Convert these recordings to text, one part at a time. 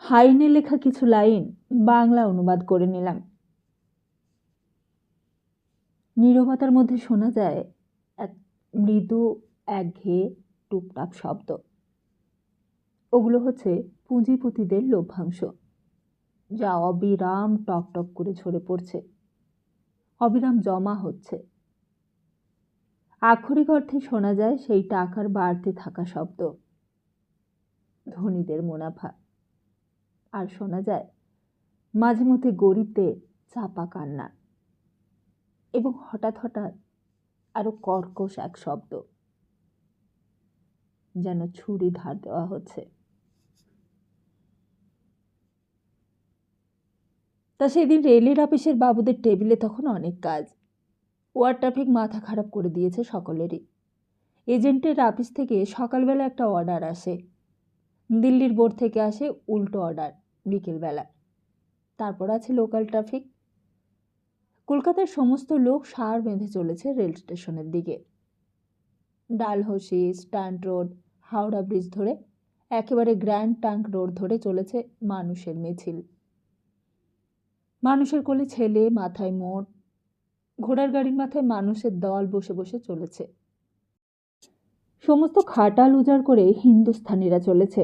Heine লেখা কিছু line Bangla অনুবাদ করে নিলাম। নীরবতার মধ্যে শোনা যায় এক মৃদু একঘেয়ে টুপটাপ শব্দ। ওগুলো হচ্ছে পুঁজিপতিদের লভ্যাংশ, যা অবিরাম টক টক করে ঝরে পড়ছে, অবিরাম জমা হচ্ছে। আক্ষরিক অর্থে শোনা যায় সেই টাকার বাড়তে থাকা শব্দ, ধনীদের মুনাফা। আর শোনা যায় মাঝে মধ্যে গরিবদের চাপা কান্না, এবং হঠাৎ হঠাৎ আরো কর্কশ এক শব্দ, যেন ছুরি ধার দেওয়া হচ্ছে। তা সেদিন রেলের অফিসের বাবুদের টেবিলে তখন অনেক কাজ। ওয়ার ট্রাফিক মাথা খারাপ করে দিয়েছে সকলেরই। এজেন্টের অফিস থেকে সকালবেলা একটা অর্ডার আসে, দিল্লির বোর্ড থেকে আসে উল্টো অর্ডার বিকেলবেলা। তারপর আছে লোকাল ট্রাফিক। কলকাতার সমস্ত লোক সার বেঁধে চলেছে রেল স্টেশনের দিকে। Dalhousie, stand road, Howrah bridge ধরে একেবারে গ্র্যান্ড ট্যাঙ্ক রোড ধরে চলেছে মানুষের মিছিল। মানুষের কোলে ছেলে, মাথায় মোড়, ঘোড়ার গাড়ির মাথায় মানুষের দল বসে বসে চলেছে। সমস্ত খাটাল উজাড় করে হিন্দুস্থানিরা চলেছে।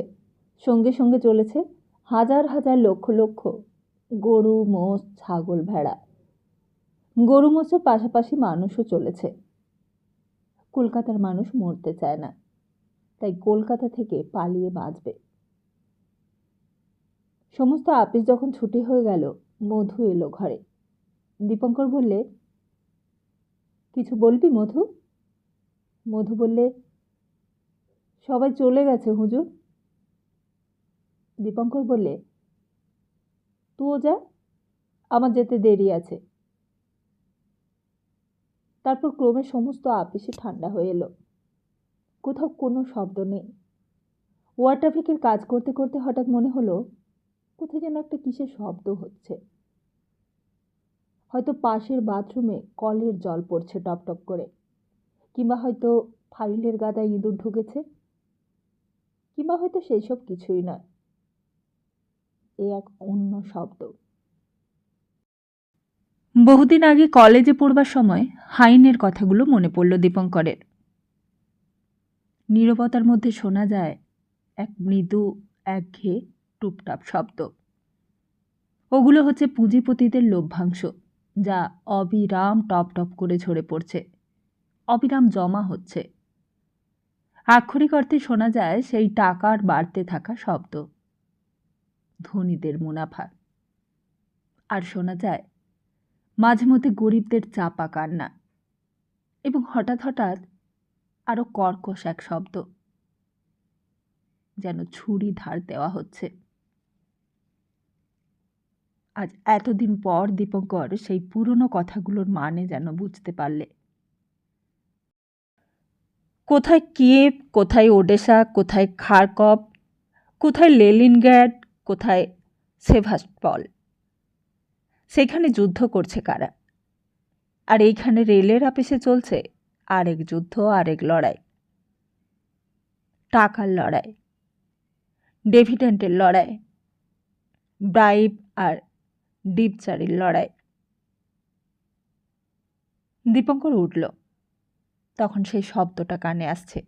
সঙ্গে সঙ্গে চলেছে হাজার হাজার লক্ষ লক্ষ গরু, মোষ, ছাগল, ভেড়া। গরু মোষের পাশাপাশি মানুষও চলেছে। কলকাতার মানুষ মরতে চায় না, তাই কলকাতা থেকে পালিয়ে বাঁচবে। সমস্ত আপিস যখন ছুটি হয়ে গেল, মধু এলো ঘরে। দীপঙ্কর বললে, কিছু বলবি মধু? মধু বললে, সবাই চলে গেছে হুজুর। দীপঙ্কর বললে, তুইও যা, আমার যেতে দেরি আছে। তারপর ক্রমে সমস্ত আপিসে ঠান্ডা হয়ে এলো। কোথাও কোনো শব্দ নেই। ওয়ার ট্রাফিকের কাজ করতে করতে হঠাৎ মনে হলো কোথায় যেন একটা কিসের শব্দ হচ্ছে। হয়তো পাশের বাথরুমে কলের জল পড়ছে টপ টপ করে, কিংবা হয়তো ফাইলের গাদায় ইঁদুর ঢুকেছে, কিংবা হয়তো সেই সব কিছুই নয়। এ এক অন্য শব্দ। বহুদিন আগে কলেজে পড়বার সময় হাইনের কথাগুলো মনে পড়ল দীপঙ্করের। নীরবতার মধ্যে শোনা যায় এক মৃদু একঘেয়ে টুপটাপ শব্দ। ওগুলো হচ্ছে পুঁজিপতিদের লভ্যাংশ, যা অবিরাম টপ টপ করে ঝরে পড়ছে, অবিরাম জমা হচ্ছে। আক্ষরিক অর্থে শোনা যায় সেই টাকার বাড়তে থাকা শব্দ, ধনীদের মুনাফা। আর শোনা যায় মাঝে মধ্যে গরিবদের চাপা কান্না, এবং হঠাৎ হঠাৎ আরো কর্কশ এক শব্দ, যেন ছুরি ধার দেওয়া হচ্ছে। আজ এতদিন পর দীপঙ্কর সেই পুরনো কথাগুলোর মানে যেন বুঝতে পারলে। কোথায় কিয়েভ, কোথায় ওডেসা, কোথায় খারকভ, কোথায় লেনিনগ্রাড, কোথায় সেভাস্টপল। সেখানে যুদ্ধ করছে কারা? আর এইখানে রেলের অফিসে চলছে আরেক যুদ্ধ, আরেক লড়াই। টাকার লড়াই, ডেভিডেন্টের লড়াই, ব্রাইব আর ডিপচারির লড়াই। দীপঙ্কর উঠল। তখন সেই শব্দটা কানে আসছে,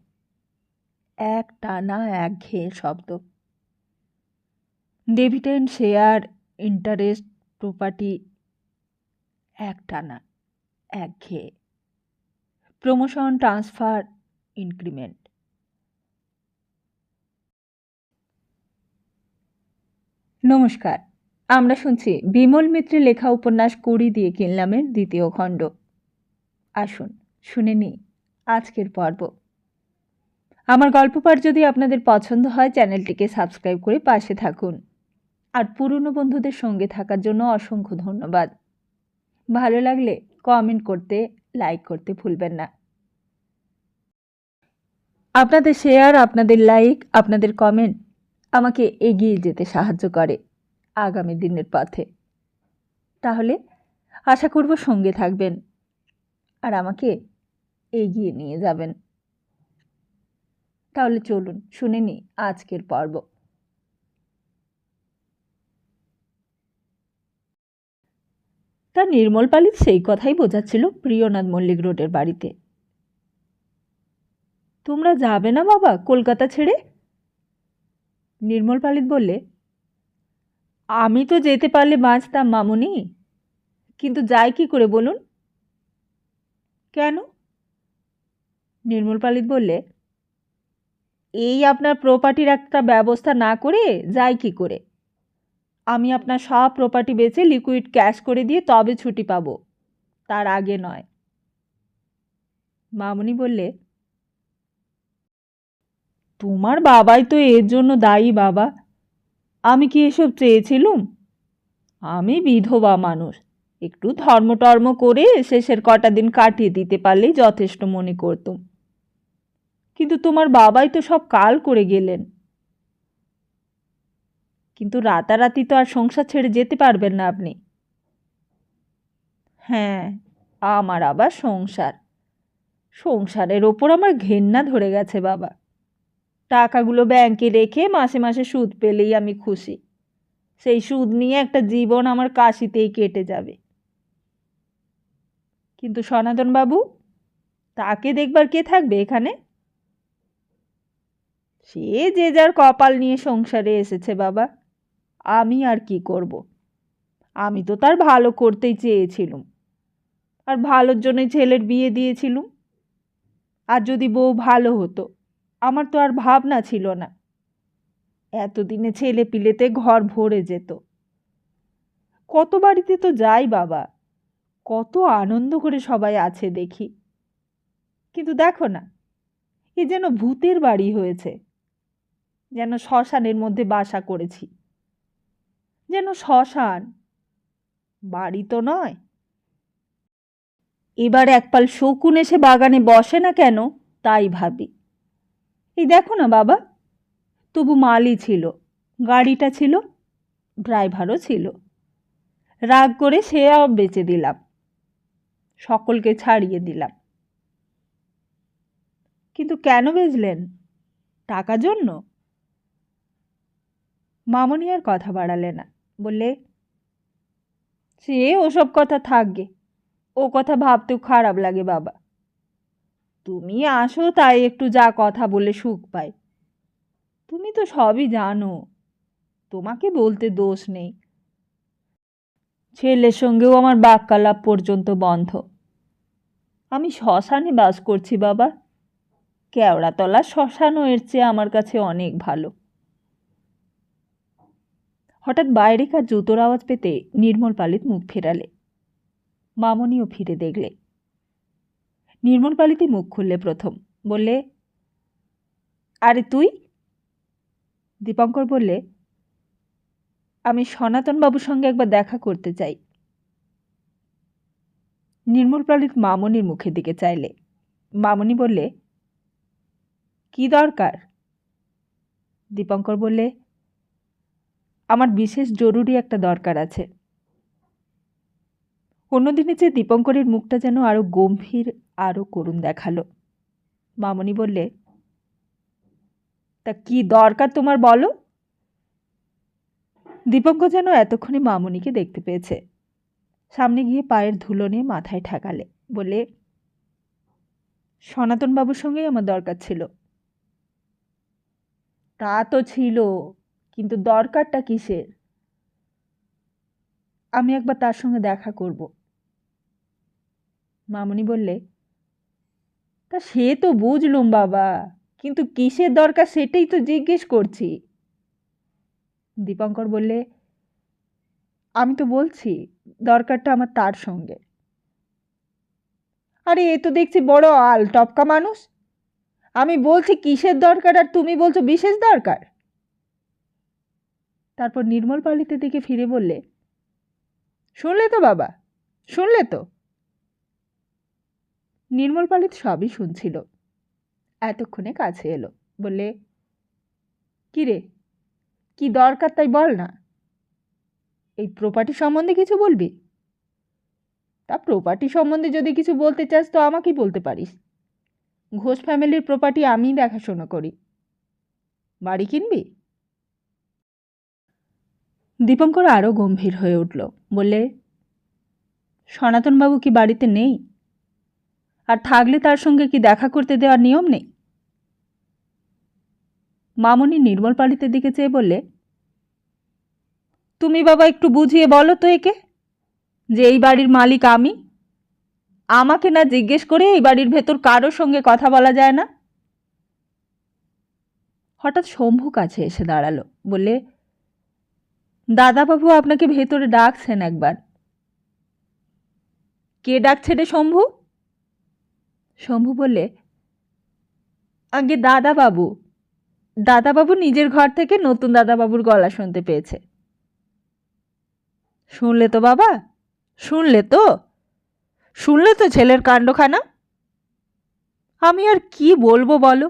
এক টানা একঘেয়ে শব্দ। ডিভিডেন্ড, শেয়ার, ইন্টারেস্ট, প্রপার্টি, এক টানা একঘেয়ে। Promotion, transfer, increment. নমস্কার, আমরা শুনছি বিমল মিত্রের লেখা উপন্যাস কুড়ি দিয়ে কিনলামের দ্বিতীয় খণ্ড। আসুন শুনে নিই আজকের পর্ব। আমার গল্প পাঠ যদি আপনাদের পছন্দ হয়, চ্যানেলটিকে সাবস্ক্রাইব করে পাশে থাকুন। আর পুরনো বন্ধুদের সঙ্গে থাকার জন্য অসংখ্য ধন্যবাদ। ভালো লাগলে কমেন্ট করতে, লাইক করতে ভুলবেন না। আপনাদের শেয়ার, আপনাদের লাইক, আপনাদের কমেন্ট আমাকে এগিয়ে যেতে সাহায্য করে আগামী দিনের পথে। তাহলে আশা করব সঙ্গে থাকবেন আর আমাকে এগিয়ে নিয়ে যাবেন। তাহলে চলুন শুনে নিই আজকের পর্ব। তার নির্মল পালিত সেই কথাই বোঝাচ্ছিল প্রিয়নাথ মল্লিক রোডের বাড়িতে। তোমরা যাবে না বাবা কলকাতা ছেড়ে? নির্মল পালিত বললে, আমি তো যেতে পারলে বাঁচতাম মামুনি, কিন্তু যাই কি করে বলুন? কেন? নির্মল পালিত বললে, এই আপনার প্রপার্টির একটা ব্যবস্থা না করে যাই কি করে? আমি আপনার সব প্রপার্টি বেচে লিকুইড ক্যাশ করে দিয়ে তবে ছুটি পাবো, তার আগে নয়। মামুনি বললে, তোমার বাবাই তো এর জন্য দায়ী বাবা, আমি কি এসব চেয়েছিলুম? আমি বিধবা মানুষ, একটু ধর্মটর্ম করে শেষের কটা দিন কাটিয়ে দিতে পারলেই যথেষ্ট মনে করতুম, কিন্তু তোমার বাবাই তো সব কাল করে গেলেন। কিন্তু রাতারাতি তো আর সংসার ছেড়ে যেতে পারবেন না আপনি। হ্যাঁ, আমার আবার সংসার, সংসারের ওপর আমার ঘেন্না ধরে গেছে বাবা। টাকাগুলো ব্যাংকে রেখে মাসে মাসে সুদ পেলেই আমি খুশি, সেই সুদ নিয়ে একটা জীবন আমার কাশিতেই কেটে যাবে। কিন্তু সনাতন বাবু, তাকে দেখবার কে থাকবে এখানে? সে যে যার কপাল নিয়ে সংসারে এসেছে বাবা, আমি আর কি করব? আমি তো তার ভালো করতেই চেয়েছিলুম, আর ভালোর জন্যই ছেলের বিয়ে দিয়েছিলুম। আর যদি বউ ভালো হতো, আমার তো আর ভাবনা ছিল না, এতদিনে ছেলে পিলেতে ঘর ভরে যেত। কত বাড়িতে তো যাই বাবা, কত আনন্দ করে সবাই আছে দেখি, কিন্তু দেখো না, এ যেন ভূতের বাড়ি হয়েছে, যেন শ্মশানের মধ্যে বাসা করেছি। যেন শ্মশান, বাড়ি তো নয়। এবার একপাল শকুন এসে বাগানে বসে না কেন তাই ভাবি। এই দেখো না বাবা, তবু মালই ছিল, গাড়িটা ছিল, ড্রাইভারও ছিল। রাগ করে সেও বেচে দিলাম, সকলকে ছাড়িয়ে দিলাম। কিন্তু কেন বেচলেন? টাকার জন্য? মামনি আর কথা বাড়ালে না, বললে, সে ওসব কথা থাকবে, ও কথা ভাবতেও খারাপ লাগে বাবা। তুমি আসো তাই একটু যা কথা বলে সুখ পাই। তুমি তো সবই জানো, তোমাকে বলতে দোষ নেই। ছেলের সঙ্গেও আমার বাক্যালাপ পর্যন্ত বন্ধ। আমি শ্মশানে বাস করছি বাবা, কেওড়াতলা শ্মশানও এর চেয়ে আমার কাছে অনেক ভালো। হঠাৎ বাইরেকার জুতোর আওয়াজ পেতে নির্মল পালিত মুখ ফেরালে। মামনিও ফিরে দেখলে। নির্মল পালিতই মুখ খুললে প্রথম, বললে, আরে তুই? দীপঙ্কর বললে, আমি সনাতন বাবুর সঙ্গে একবার দেখা করতে চাই। নির্মল পালিত মামনির মুখের দিকে চাইলে। মামনি বললে, কি দরকার? দীপঙ্কর বললে, আমার বিশেষ জরুরি একটা দরকার আছে। অন্যদিনে যে দীপঙ্করের মুখটা যেন আরো গম্ভীর, আরো করুণ দেখালো। মামনি বললে, তা কি দরকার তোমার বলো? দীপঙ্কর যেন এতক্ষণে মামনিকে দেখতে পেয়েছে, সামনে গিয়ে পায়ের ধুলো নিয়ে মাথায় ঠেকালে, বলে, সনাতন বাবুর সঙ্গেই আমার দরকার ছিল। তা তো ছিল, কিন্তু দরকারটা কিসের? আমি একবার তার সঙ্গে দেখা করব। মামনি বললে, তা সে তো বুঝলুম বাবা, কিন্তু কিসের দরকার সেটাই তো জিজ্ঞেস করছি। দীপঙ্কর বললে, আমি তো বলছি দরকারটা আমার তার সঙ্গে। আরে এ তো দেখছি বড় আল টপকা মানুষ। আমি বলছি কিসের দরকার আর তুমি বলছো বিশেষ দরকার। তারপর নির্মল পালিতের দিকে ফিরে বললে, শুনলে তো বাবা, শুনলে তো? নির্মল পালিত সবই শুনছিল, এতক্ষণে কাছে এলো, বললে, কি রে, কি দরকার তাই বল না। এই প্রপার্টি সম্বন্ধে কিছু বলবি? তা প্রপার্টি সম্বন্ধে যদি কিছু বলতে চাস তো আমাকেই বলতে পারিস। ঘোষ ফ্যামিলির প্রপার্টি আমিই দেখাশোনা করি। বাড়ি কিনবি? দীপঙ্কর আরও গম্ভীর হয়ে উঠল, বললে, সনাতনবাবু কি বাড়িতে নেই? আর থাকলে তার সঙ্গে কি দেখা করতে দেওয়ার নিয়ম নেই? মামনি নির্মল পালিতের দিকে চেয়ে বললে, তুমি বাবা একটু বুঝিয়ে বলো তো একে, যে এই বাড়ির মালিক আমি। আমাকে না জিজ্ঞেস করে এই বাড়ির ভেতর কারোর সঙ্গে কথা বলা যায় না। হঠাৎ শম্ভু কাছে এসে দাঁড়ালো, বললে, দাদাবাবু আপনাকে ভেতরে ডাকছেন একবার। কে ডাকছে রে শম্ভু? শম্ভু বললে, আগে দাদাবাবু। দাদাবাবু নিজের ঘর থেকে নতুন দাদাবাবুর গলা শুনতে পেয়েছে। শুনলে তো বাবা, শুনলে তো, শুনলে তো ছেলের কাণ্ডখানা। আমি আর কি বলবো বলো?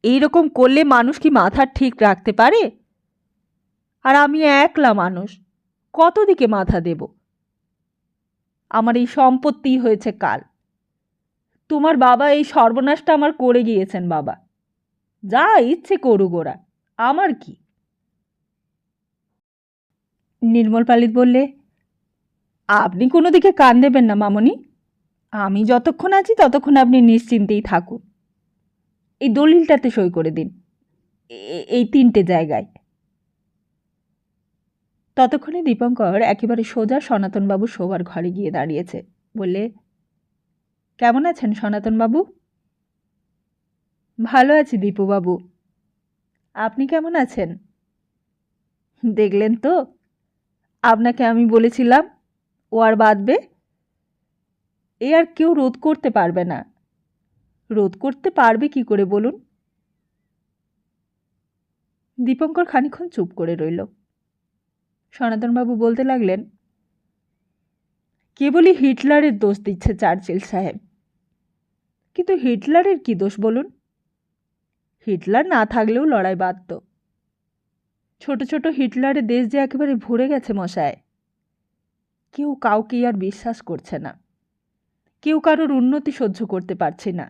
এইরকম করলে মানুষ কি মাথা ঠিক রাখতে পারে? আর আমি একলা মানুষ, কত দিকে মাথা দেব? আমার এই সম্পত্তি হয়েছে কাল। তোমার বাবা এই সর্বনাশটা আমার করে গিয়েছেন বাবা। যা ইচ্ছে করুক ওরা, আমার কি? নির্মল পালিত বললে, আপনি কোনো দিকে কান দেবেন না মামনি। আমি যতক্ষণ আছি ততক্ষণ আপনি নিশ্চিন্তেই থাকুন। এই দলিলটাতে সই করে দিন, এই 3টে জায়গায়। ততক্ষণে দীপঙ্কর একেবারে সোজা সনাতনবাবু শোবার ঘরে গিয়ে দাঁড়িয়েছে। বললে, কেমন আছেন সনাতনবাবু? ভালো আছি দীপুবাবু, আপনি কেমন আছেন? দেখলেন তো, আপনাকে আমি বলেছিলাম ও আর বাঁধবে। এ আর কেউ রোধ করতে পারবে না। রোধ করতে পারবে কি করে বলুন? দীপঙ্কর খানিকক্ষণ চুপ করে রইল। সনাতনবাবু বলতে লাগলেন, কেবলই হিটলারের দোষ দিচ্ছে চার্চিল সাহেব। কিন্তু হিটলারের কি দোষ বলুন? হিটলার না থাকলেও লড়াই বাধত। ছোট ছোট হিটলারের দেশ যে একেবারে ভরে গেছে মশায়। কেউ কাউকে আর বিশ্বাস করছে না। কেউ কারোর উন্নতি সহ্য করতে পারছে না।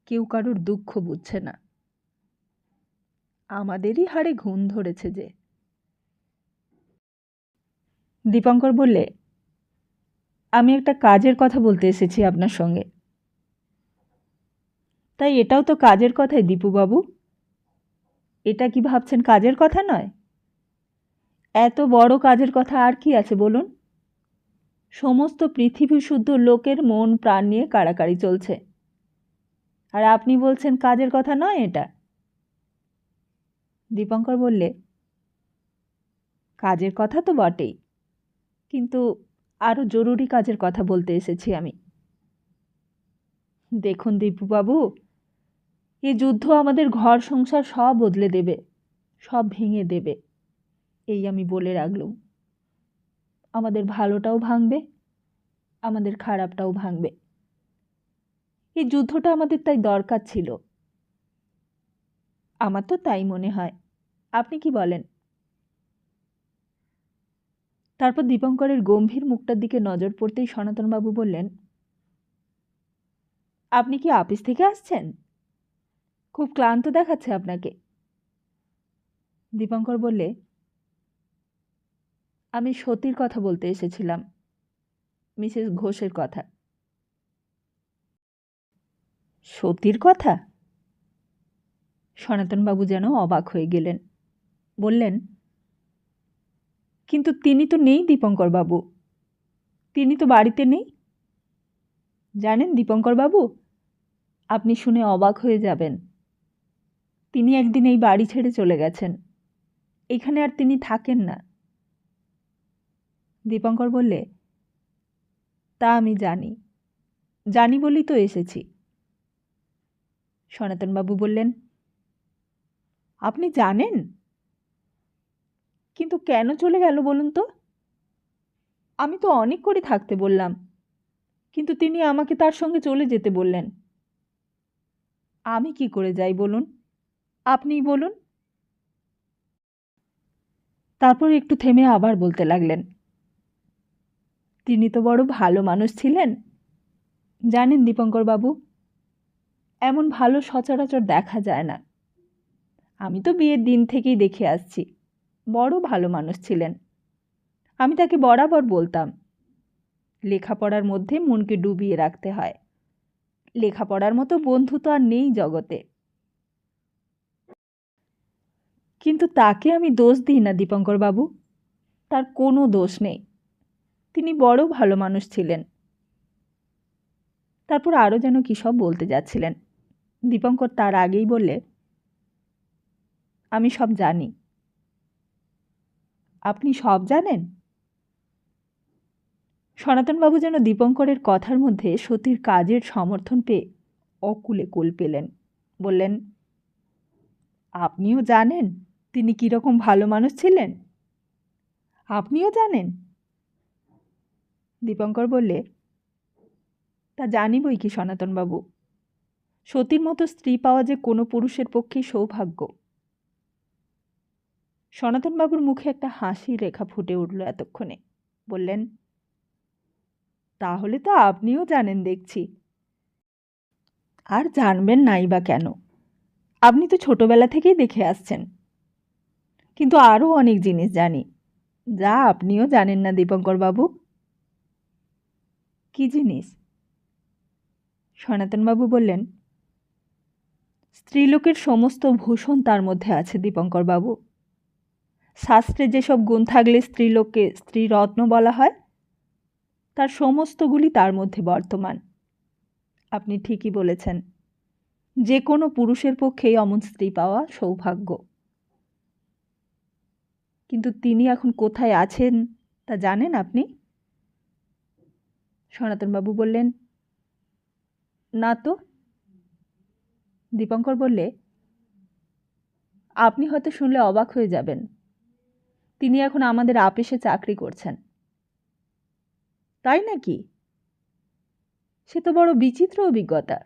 কেউ কারোর দুঃখ বুঝছে না। আমাদেরই হাড়ে ঘুণ ধরেছে যে। দীপঙ্কর বললে, আমি একটা কাজের কথা বলতে এসেছি আপনার সঙ্গে। তাই এটাও তো কাজের কথাই দীপুবাবু। এটা কি ভাবছেন কাজের কথা নয়? এত বড় কাজের কথা আর কি আছে বলুন? সমস্ত পৃথিবী শুদ্ধ লোকের মন প্রাণ নিয়ে কাড়াকাড়ি চলছে, আর আপনি বলছেন কাজের কথা নয় এটা? দীপঙ্কর বললে, কাজের কথা তো বটেই, কিন্তু আরও জরুরি কাজের কথা বলতে এসেছি আমি। দেখুন দীপুবাবু, এই যুদ্ধ আমাদের ঘর সংসার সব বদলে দেবে, সব ভেঙে দেবে, এই আমি বলে রাখলুম। আমাদের ভালোটাও ভাঙবে, আমাদের খারাপটাও ভাঙবে। এই যুদ্ধটা আমাদের তাই দরকার ছিল। আমার তো তাই মনে হয়। আপনি কি বলেন? তারপর দীপঙ্করের গম্ভীর মুখটার দিকে নজর পড়তেই সনাতনবাবু বললেন, আপনি কি অফিস থেকে আসছেন? খুব ক্লান্ত দেখাচ্ছে আপনাকে। দীপঙ্কর বললে, আমি সতীর কথা বলতে এসেছিলাম, মিসেস ঘোষের কথা। সতীর কথা? সনাতনবাবু যেন অবাক হয়ে গেলেন। বললেন, কিন্তু তিনি তো নেই দীপঙ্করবাবু, তিনি তো বাড়িতে নেই। জানেন দীপঙ্করবাবু, আপনি শুনে অবাক হয়ে যাবেন। তিনি একদিন এই বাড়ি ছেড়ে চলে গেছেন। এখানে আর তিনি থাকেন না। দীপঙ্কর বললে, তা আমি জানি, জানি বলেই তো এসেছি। সনাতনবাবু বললেন, আপনি জানেন? কিন্তু কেন চলে গেল বলুন তো? আমি তো অনেক করে থাকতে বললাম, কিন্তু তিনি আমাকে তার সঙ্গে চলে যেতে বললেন। আমি কি করে যাই বলুন? আপনিই বলুন। তারপর একটু থেমে আবার বলতে লাগলেন, তিনি তো বড় ভালো মানুষ ছিলেন। জানেন দীপঙ্করবাবু, এমন ভালো সচরাচর দেখা যায় না। আমি তো বিয়ের দিন থেকেই দেখে আসছি, বড় ভালো মানুষ ছিলেন। আমি তাকে বরাবর বলতাম, লেখাপড়ার মধ্যে মনকে ডুবিয়ে রাখতে হয়। লেখাপড়ার মতো বন্ধু তো আর নেই জগতে। কিন্তু তাকে আমি দোষ দিই না দীপঙ্কর বাবু, তার কোনো দোষ নেই। তিনি বড় ভালো মানুষ ছিলেন। তারপর আরও যেন কী সব বলতে যাচ্ছিলেন। দীপঙ্কর তার আগেই বললে, আমি সব জানি। আপনি সব জানেন? সনাতনবাবু যেন দীপঙ্করের কথার মধ্যে সতীর কাজের সমর্থন পেয়ে অকুলে কুল পেলেন। বললেন, আপনিও জানেন তিনি কীরকম ভালো মানুষ ছিলেন? আপনিও জানেন? দীপঙ্কর বললে, তা জানি বই কি সনাতনবাবু। সতীর মতো স্ত্রী পাওয়া যে কোনো পুরুষের পক্ষেই সৌভাগ্য। সনাতনবাবুর মুখে একটা হাসির রেখা ফুটে উঠল এতক্ষণে। বললেন, তাহলে তো আপনিও জানেন দেখছি। আর জানবেন নাই বা কেন? আপনি তো ছোটবেলা থেকেই দেখে আসছেন। কিন্তু আরও অনেক জিনিস জানি, যা আপনিও জানেন না দীপঙ্কর বাবু। কি জিনিস? সনাতনবাবু বললেন, স্ত্রীলোকের সমস্ত ভূষণ তার মধ্যে আছে দীপঙ্কর বাবু। শাস্ত্রে যেসব গুণ থাকলে স্ত্রীলোককে স্ত্রীরত্ন বলা হয়, তার সমস্তগুলি তার মধ্যে বর্তমান। আপনি ঠিকই বলেছেন, যে কোনো পুরুষের পক্ষেই অমন স্ত্রী পাওয়া সৌভাগ্য। কিন্তু তিনি এখন কোথায় আছেন তা জানেন আপনি? সনাতনবাবু বললেন, না তো। দীপঙ্কর বললে, আপনি হয়তো শুনলে অবাক হয়ে যাবেন। তিনি এখন আমাদের আপিসে চাকরি করছেন। তাই নাকি? সে তো বড় বিচিত্র অভিজ্ঞতা।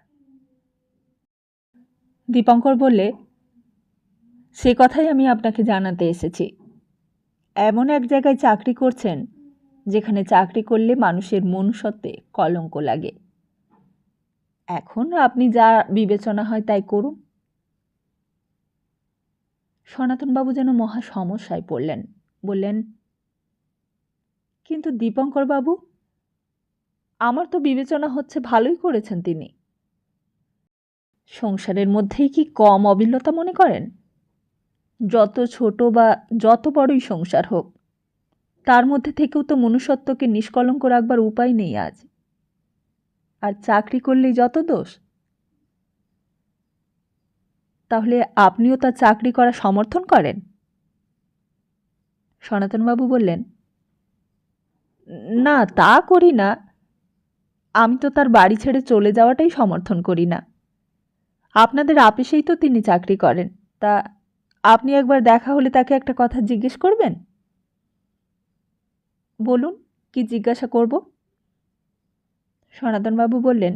দীপঙ্কর বললে, সে কথাই আমি আপনাকে জানাতে এসেছি। এমন এক জায়গায় চাকরি করছেন যেখানে চাকরি করলে মানুষের মনুষ্যত্বে কলঙ্ক লাগে। এখন আপনি যা বিবেচনা হয় তাই করুন। সনাতনবাবু যেন মহা সমস্যায় পড়লেন। বললেন, কিন্তু দীপঙ্কর বাবু, আমার তো বিবেচনা হচ্ছে ভালোই করেছেন তিনি। সংসারের মধ্যেই কি কম অবিলতা মনে করেন? যত ছোট বা যত বড়ই সংসার হোক, তার মধ্যে থেকেও তো মনুষ্যত্বকে নিষ্কলঙ্ক রাখবার উপায় নেই আজ। আর চাকরি করলেই যত দোষ। তাহলে আপনিও তার চাকরি করা সমর্থন করেন? সনাতনবাবু বললেন, না তা করি না। আমি তো তার বাড়ি ছেড়ে চলে যাওয়াটাই সমর্থন করি না। আপনাদের আপিসেই তো তিনি চাকরি করেন, তা আপনি একবার দেখা হলে তাকে একটা কথা জিজ্ঞেস করবেন? বলুন, কি জিজ্ঞাসা করব? সনাতনবাবু বললেন,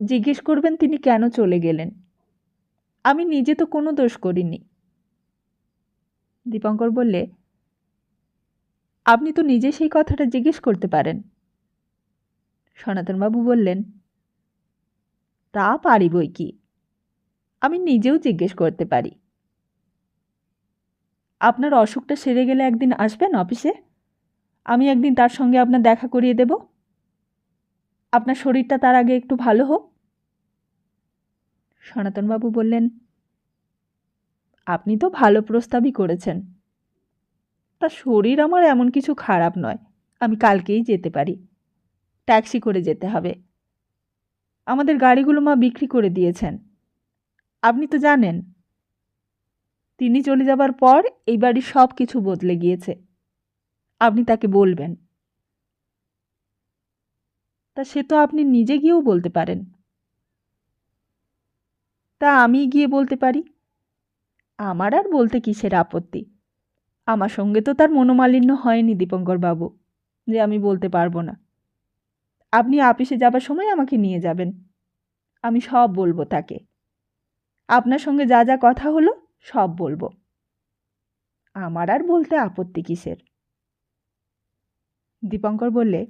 জিজ্ঞেস করবেন তিনি কেন চলে গেলেন। আমি নিজে তো কোনো দোষ করিনি। দীপঙ্কর বললে, আপনি তো নিজে সেই কথাটা জিজ্ঞেস করতে পারেন। সনাতনবাবু বললেন, তা পারি বই কি, আমি নিজেও জিজ্ঞেস করতে পারি। আপনার অসুখটা সেরে গেলে একদিন আসবেন অফিসে, আমি একদিন তার সঙ্গে আপনার দেখা করিয়ে দেব। আপনার শরীরটা তার আগে একটু ভালো হোক। সনাতনবাবু বললেন, আপনি তো ভালো প্রস্তাবই করেছেন। তা শরীর আমার এমন কিছু খারাপ নয়, আমি কালকেই যেতে পারি। ট্যাক্সি করে যেতে হবে। আমাদের গাড়িগুলো মা বিক্রি করে দিয়েছেন। আপনি তো জানেন, তিনি চলে যাবার পর এই বাড়ির সব কিছু বদলে গিয়েছে। আপনি তাকে বলবেন। তা সে তো আপনি নিজে গিয়েও বলতে পারেন। তা আমি গিয়ে বলতে পারি। আমার আর বলতে কিসের আপত্তি? আমার সঙ্গে তো তার মনোমালিন্য হয়নি দীপঙ্কর বাবু, যে আমি বলতে পারবো না। আপনি আপিসে যাবার সময় আমাকে নিয়ে যাবেন, আমি সব বলবো তাকে। আপনার সঙ্গে যা যা কথা হলো সব বলবো। আমার আর বলতে আপত্তি কিসের? দীপঙ্কর বললে,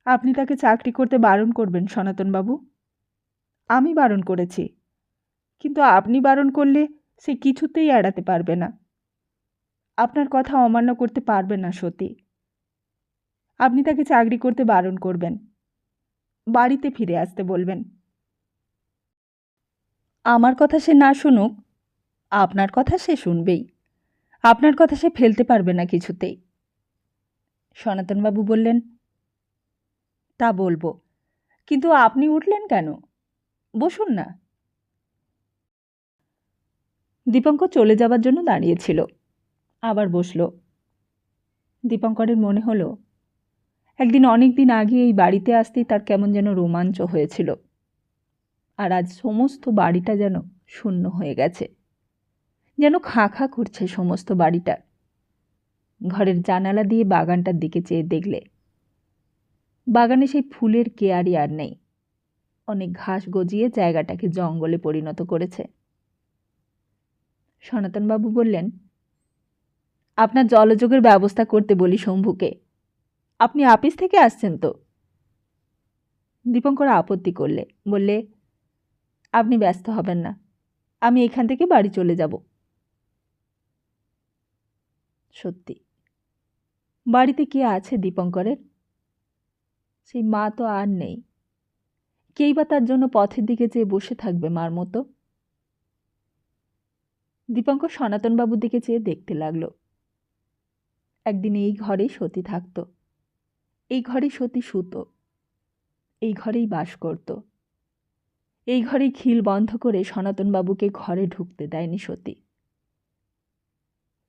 আপনি তাকে চাকরি করতে বারণ করবেন সনাতনবাবু। আমি বারণ করেছি, কিন্তু আপনি বারণ করলে সে কিছুতেই এড়াতে পারবে না। আপনার কথা অমান্য করতে পারবে না সতী। আপনি তাকে চাকরি করতে বারণ করবেন, বাড়িতে ফিরে আসতে বলবেন। আমার কথা সে না শুনুক, আপনার কথা সে শুনবেই। আপনার কথা সে ফেলতে পারবে না কিছুতেই। সনাতনবাবু বললেন, তা বলবো, কিন্তু আপনি উঠলেন কেন? বসুন না। দীপঙ্কর চলে যাবার জন্য দাঁড়িয়েছিল, আবার বসল। দীপঙ্করের মনে হলো একদিন অনেক দিন আগে এই বাড়িতে আসতেই তার কেমন যেন রোমাঞ্চ হয়েছিল, আর আজ সমস্ত বাড়িটা যেন শূন্য হয়ে গেছে, যেন খাঁ খাঁ করছে সমস্ত বাড়িটা। ঘরের জানালা দিয়ে বাগানটার দিকে চেয়ে দেখলে বাগানে সেই ফুলের কেয়ারি আর নেই, অনেক ঘাস গজিয়ে জায়গাটাকে জঙ্গলে পরিণত করেছে। সনাতনবাবু বললেন, আপনার জলযোগের ব্যবস্থা করতে বলি শম্ভুকে। আপনি আপিস থেকে আসছেন তো? দীপঙ্কর আপত্তি করলে, বললে, আপনি ব্যস্ত হবেন না, আমি এখান থেকে বাড়ি চলে যাব। সত্যি, বাড়িতে কে আছে দীপঙ্করের? সেই মা তো আর নেই। কেই বা তার জন্য পথের দিকে চেয়ে বসে থাকবে মার মতো? দীপঙ্কর সনাতনবাবুর দিকে চেয়ে দেখতে লাগল। একদিন এই ঘরেই সতী থাকত, এই ঘরেই সতী শুত, এই ঘরেই বাস করত, এই ঘরেই খিল বন্ধ করে সনাতনবাবুকে ঘরে ঢুকতে দেয়নি সতী।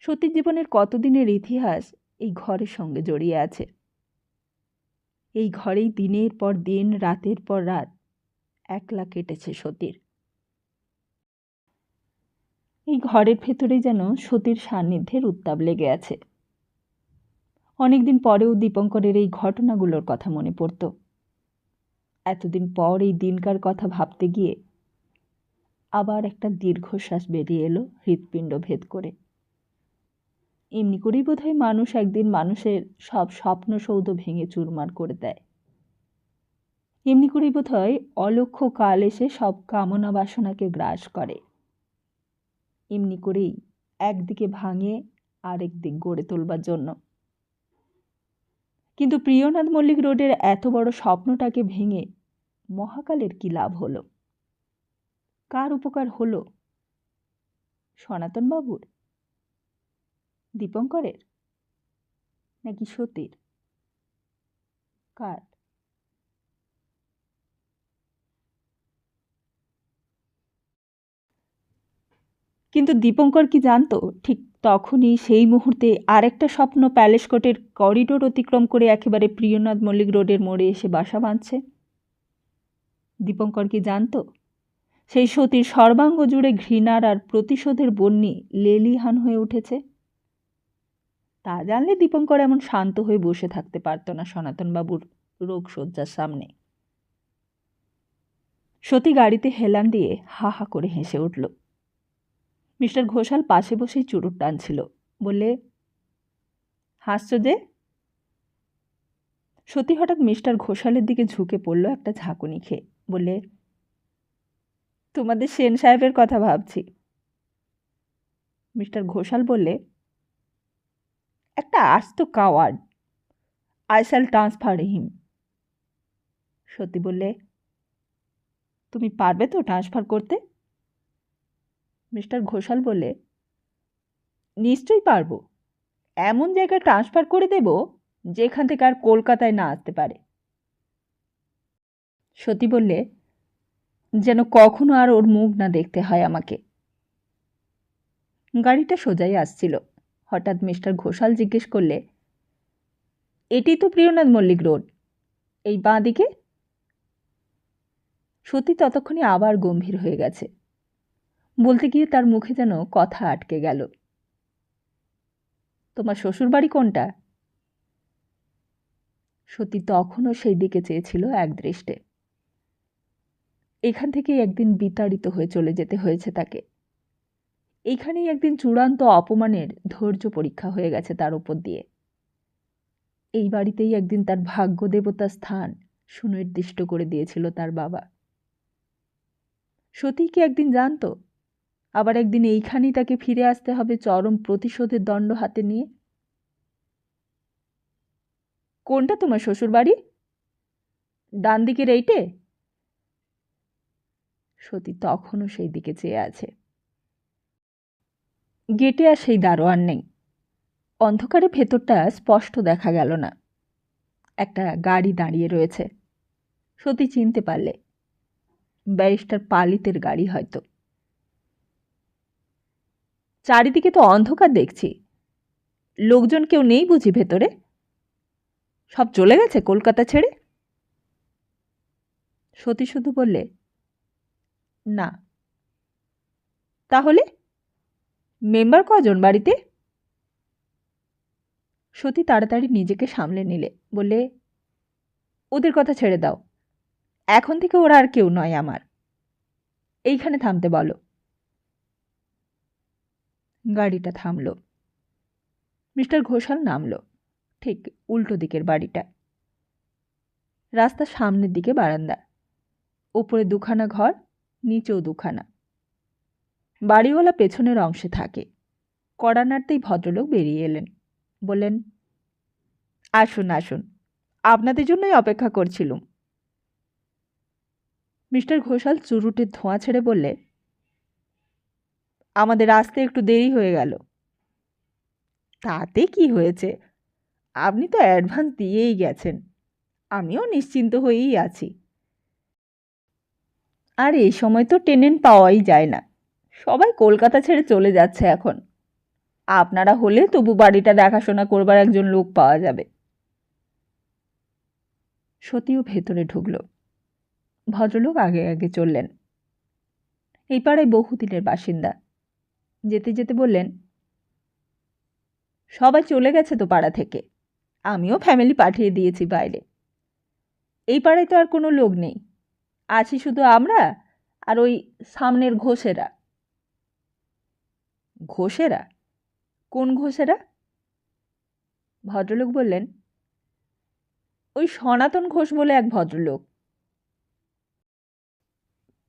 সতীর জীবনের কতদিনের ইতিহাস এই ঘরের সঙ্গে জড়িয়ে আছে। এই ঘরেই দিনের পর দিন, রাতের পর রাত একলা কেটেছে সতীর। এই ঘরের ভেতরেই যেন সতীর সান্নিধ্যের উত্তাপ লেগে আছে। অনেকদিন পরেও দীপঙ্করের এই ঘটনাগুলোর কথা মনে পড়ত। এতদিন পর এই দিনকার কথা ভাবতে গিয়ে আবার একটা দীর্ঘশ্বাস বেরিয়ে এলো হৃৎপিণ্ড ভেদ করে। এমনি করেই বোধহয় মানুষ একদিন মানুষের সব স্বপ্নসৌধ ভেঙে চুরমার করে দেয়। এমনি করেই বোধহয় অলক্ষ্য কাল এসে সব কামনা বাসনাকে গ্রাস করে। এমনি করেই একদিকে ভাঙে আরেক দিক গড়ে তোলবার জন্য। কিন্তু প্রিয়নাথ মল্লিক রোডের এত বড় স্বপ্নটাকে ভেঙে মহাকালের কি লাভ হলো? কার উপকার হলো? সনাতনবাবুর, দীপঙ্করের, নাকি সতীর? কার? কিন্তু দীপঙ্কর কি জানতো ঠিক তখনই সেই মুহূর্তে আরেকটা স্বপ্ন প্যালেস কোর্টের করিডোর অতিক্রম করে একেবারে প্রিয়নাথ মল্লিক রোডের মোড়ে এসে বাসা বাঁধছে? দীপঙ্কর কি জানতো সেই সতীর সর্বাঙ্গ জুড়ে ঘৃণার আর প্রতিশোধের বন্যি লেলিহান হয়ে উঠেছে? তা জানলে দীপঙ্কর এমন শান্ত হয়ে বসে থাকতে পারত না সনাতনবাবুর রোগশয্যার সামনে। সতী গাড়িতে হেলান দিয়ে হা হা করে হেসে উঠল। মিস্টার ঘোষাল পাশে বসেই চুরুট টানছিল, বললে, হাসছো যে? সতী হঠাৎ মিস্টার ঘোষালের দিকে ঝুঁকে পড়ল একটা ঝাঁকুনি খেয়ে, বললে, তোমাদের সেন সাহেবের কথা ভাবছি। মিস্টার ঘোষাল বললে, একটা আস্ত কাওয়ার্ড, আই শ্যাল ট্রান্সফার হিম। সতী বললে, তুমি পারবে তো ট্রান্সফার করতে? মিস্টার ঘোষাল বললে, নিশ্চয়ই পারবো, এমন জায়গায় ট্রান্সফার করে দেব যেখান থেকে আর কলকাতায় না আসতে পারে। সতী বললে, যেন কখনো আর ওর মুখ না দেখতে হয় আমাকে। গাড়িটা সোজাই আসছিল। হঠাৎ মিস্টার ঘোষাল জিজ্ঞেস করলে, এটি তো প্রিয়নাথ মল্লিক রোড, এই বাঁ দিকে? সতী ততক্ষণে আবার গম্ভীর হয়ে গেছে। বলতে গিয়ে তার মুখে যেন কথা আটকে গেল। তোমার শ্বশুর বাড়ি কোনটা? সতী তখনও সেই দিকে চেয়েছিল একদৃষ্টে। এখান থেকেই একদিন বিতাড়িত হয়ে চলে যেতে হয়েছে তাকে। এইখানেই একদিন চূড়ান্ত অপমানের ধৈর্য পরীক্ষা হয়ে গেছে তার উপর দিয়ে। এই বাড়িতেই একদিন তার ভাগ্য দেবতার স্থান সুনির্দিষ্ট করে দিয়েছিল তার বাবা। সতী কি একদিন জানতো আবার একদিন এইখানেই তাকে ফিরে আসতে হবে চরম প্রতিশোধের দণ্ড হাতে নিয়ে? কোনটা তোমার শ্বশুর বাড়ি? ডান দিকের এইটে? সতী তখনও সেই দিকে চেয়ে আছে। গেটে আর সেই দারোয়ান নেই। অন্ধকারে ভেতরটা স্পষ্ট দেখা গেল না। একটা গাড়ি দাঁড়িয়ে রয়েছে। সতী চিনতে পারলে ব্যারিস্টার পালিতের গাড়ি হয়তো। চারিদিকে তো অন্ধকার দেখছি। লোকজন কেউ নেই বুঝি ভেতরে? সব চলে গেছে কলকাতা ছেড়ে? সতী শুধু বললে, না। তাহলে মেম্বার কজন বাড়িতে? সতী তাড়াতাড়ি নিজেকে সামলে নিলে, বললে, ওদের কথা ছেড়ে দাও। এখন থেকে ওরা আর কেউ নয় আমার। এইখানে থামতে বলো। গাড়িটা থামল। মিস্টার ঘোষাল নামল। ঠিক উল্টো দিকের বাড়িটা। রাস্তার সামনের দিকে বারান্দা। ওপরে দুখানা ঘর, নিচেও দুখানা। বাড়িওয়ালা পেছনের অংশে থাকে। কড়া নাড়তেই ভদ্রলোক বেরিয়ে এলেন। বললেন, আসুন আসুন, আপনাদের জন্যই অপেক্ষা করছিলুম। মিস্টার ঘোষাল চুরুটের ধোঁয়া ছেড়ে বললে, আমাদের আসতে একটু দেরি হয়ে গেল। তাতে কি হয়েছে? আপনি তো অ্যাডভান্স দিয়েই গেছেন। আমিও নিশ্চিন্ত হয়েই আছি। আর এই সময় তো টেনেন্ট পাওয়াই যায় না। সবাই কলকাতা ছেড়ে চলে যাচ্ছে এখন। আপনারা হলে তবু বাড়িটা দেখাশোনা করবার একজন লোক পাওয়া যাবে। সতীও ভেতরে ঢুকল। ভদ্রলোক আগে আগে চললেন। এই পাড়ায় বহুদিনের বাসিন্দা। যেতে যেতে বললেন, সবাই চলে গেছে তো পাড়া থেকে। আমিও ফ্যামিলি পাঠিয়ে দিয়েছি বাইরে। এই পাড়ায় তো আর কোনো লোক নেই। আছি শুধু আমরা আর ওই সামনের ঘোষেরা। ঘোষেরা? কোন ঘোষেরা? ভদ্রলোক বললেন, ওই সনাতন ঘোষ বলে এক ভদ্রলোক।